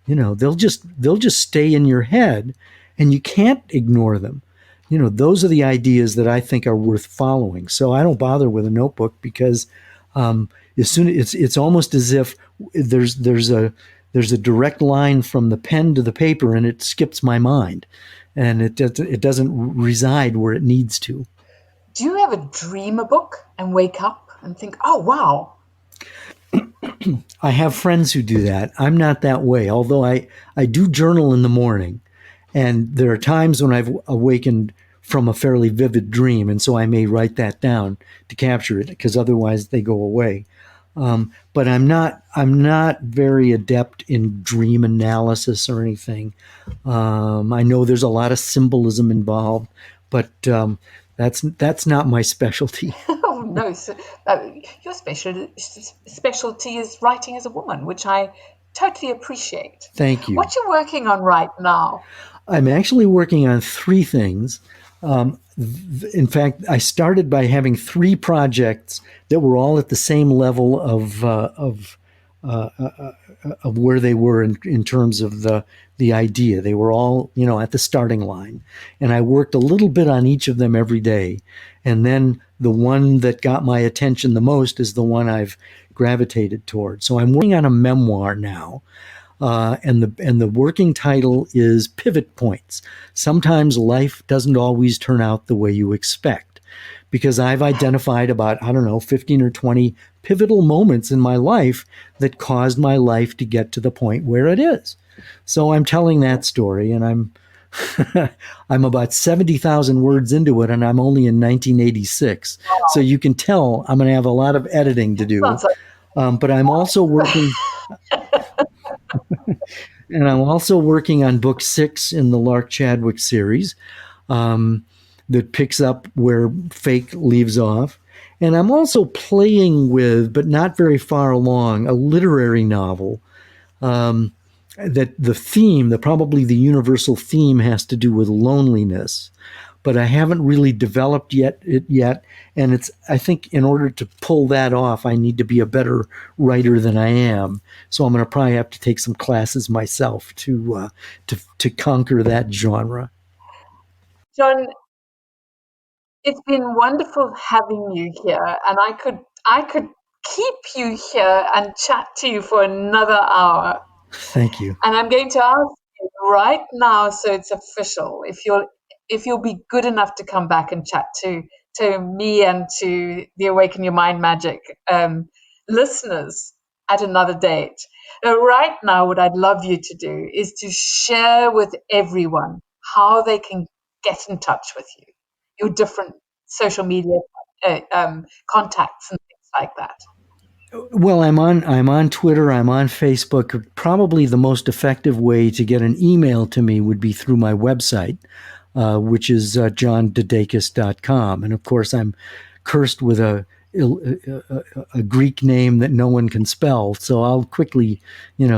[SPEAKER 4] They'll just stay in your head and you can't ignore them. Those are the ideas that I think are worth following. So I don't bother with a notebook because as soon it's almost as if there's a direct line from the pen to the paper and it skips my mind, and it doesn't reside where it needs to.
[SPEAKER 3] Do you ever dream a book and wake up and think, oh, wow?
[SPEAKER 4] I have friends who do that. I'm not that way, although I do journal in the morning. And there are times when I've awakened from a fairly vivid dream, and so I may write that down to capture it, because otherwise they go away. But I'm not very adept in dream analysis or anything. I know there's a lot of symbolism involved, but that's not my specialty.
[SPEAKER 3] Oh, no. So, your specialty is writing as a woman, which I totally appreciate.
[SPEAKER 4] Thank you.
[SPEAKER 3] What you working on right now?
[SPEAKER 4] I'm actually working on three things. In fact, I started by having three projects that were all at the same level of where they were in terms of the idea. They were all, at the starting line. And I worked a little bit on each of them every day. And then the one that got my attention the most is the one I've gravitated toward. So I'm working on a memoir now. And the working title is Pivot Points. Sometimes life doesn't always turn out the way you expect, because I've identified about, 15 or 20 pivotal moments in my life that caused my life to get to the point where it is. So I'm telling that story, and I'm I'm about 70,000 words into it, and I'm only in 1986. So you can tell I'm going to have a lot of editing to do. But I'm also working... And I'm also working on book 6 in the Lark Chadwick series that picks up where Fake leaves off. And I'm also playing with, but not very far along, a literary novel that the theme, probably the universal theme, has to do with loneliness. But I haven't really developed it yet. And I think in order to pull that off, I need to be a better writer than I am. So I'm going to probably have to take some classes myself to conquer that genre.
[SPEAKER 3] John, it's been wonderful having you here, and I could keep you here and chat to you for another hour.
[SPEAKER 4] Thank you.
[SPEAKER 3] And I'm going to ask you right now, so it's official, if you'll be good enough to come back and chat to me and to the Awaken Your Mind Magic listeners at another date. Right now, what I'd love you to do is to share with everyone how they can get in touch with you, your different social media contacts and things like that.
[SPEAKER 4] Well, I'm on Twitter, I'm on Facebook. Probably the most effective way to get an email to me would be through my website, which is johndedakis.com. And of course, I'm cursed with a Greek name that no one can spell. So I'll quickly,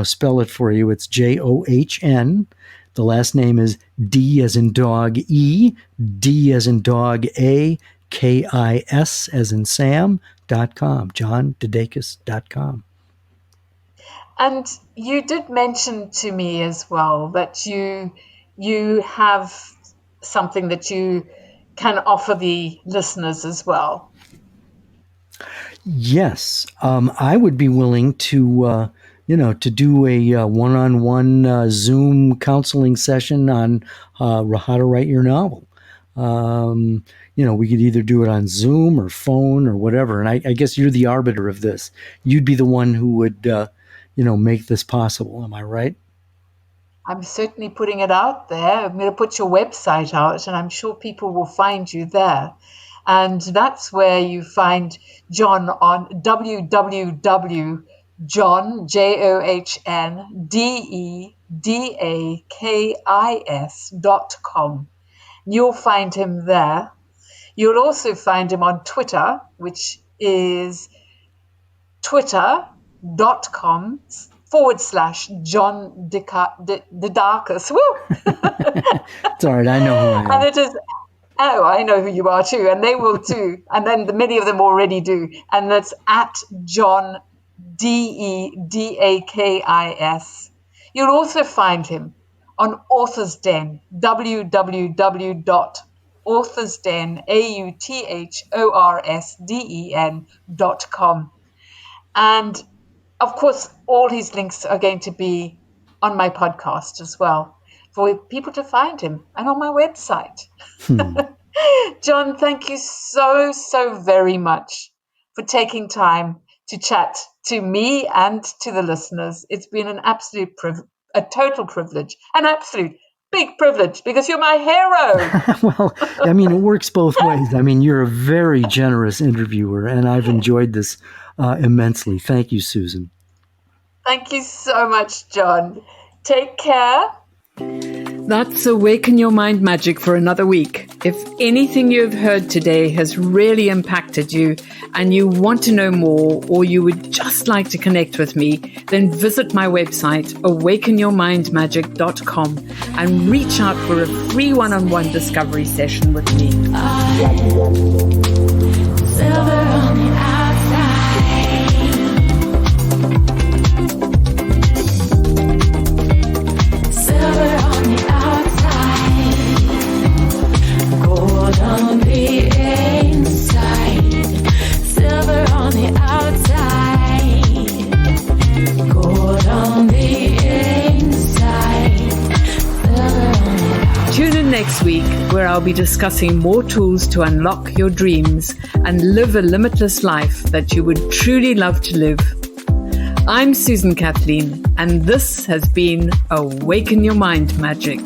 [SPEAKER 4] spell it for you. It's John. The last name is D as in dog E, D as in dog A, KIS as in Sam.com, johndedakis.com.
[SPEAKER 3] And you did mention to me as well that you have something that you can offer the listeners as well.
[SPEAKER 4] Yes, I would be willing to, to do a one-on-one Zoom counseling session on how to write your novel. We could either do it on Zoom or phone or whatever. And I guess you're the arbiter of this. You'd be the one who would, make this possible. Am I right?
[SPEAKER 3] I'm certainly putting it out there. I'm going to put your website out, and I'm sure people will find you there. And that's where you find John on JohnDedakis.com. You'll find him there. You'll also find him on Twitter, which is twitter.com/John DeDakis. Woo!
[SPEAKER 4] It's all right. I know who I am.
[SPEAKER 3] And it is, I know who you are too, and they will too. And then many of them already do. And that's at John DeDakis. You'll also find him on Author's Den, www.authorsden.com. And of course, all his links are going to be on my podcast as well, for people to find him, and on my website. John, thank you so, so very much for taking time to chat to me and to the listeners. It's been an absolute a total privilege, an absolute big privilege, because you're my hero.
[SPEAKER 4] Well, I mean, it works both ways. I mean, you're a very generous interviewer, and I've enjoyed this immensely. Thank you, Susan.
[SPEAKER 3] Thank you so much, John. Take care.
[SPEAKER 5] That's Awaken Your Mind Magic for another week. If anything you've heard today has really impacted you and you want to know more, or you would just like to connect with me, then visit my website, awakenyourmindmagic.com, and reach out for a free one-on-one discovery session with me.
[SPEAKER 2] Silver on the outside, silver on the outside, gold on the inside. Silver on the outside, gold on the inside. Silver on the outside.
[SPEAKER 5] Tune in next week, where I'll be discussing more tools to unlock your dreams and live a limitless life that you would truly love to live. I'm Susan Kathleen, and this has been Awaken Your Mind Magic.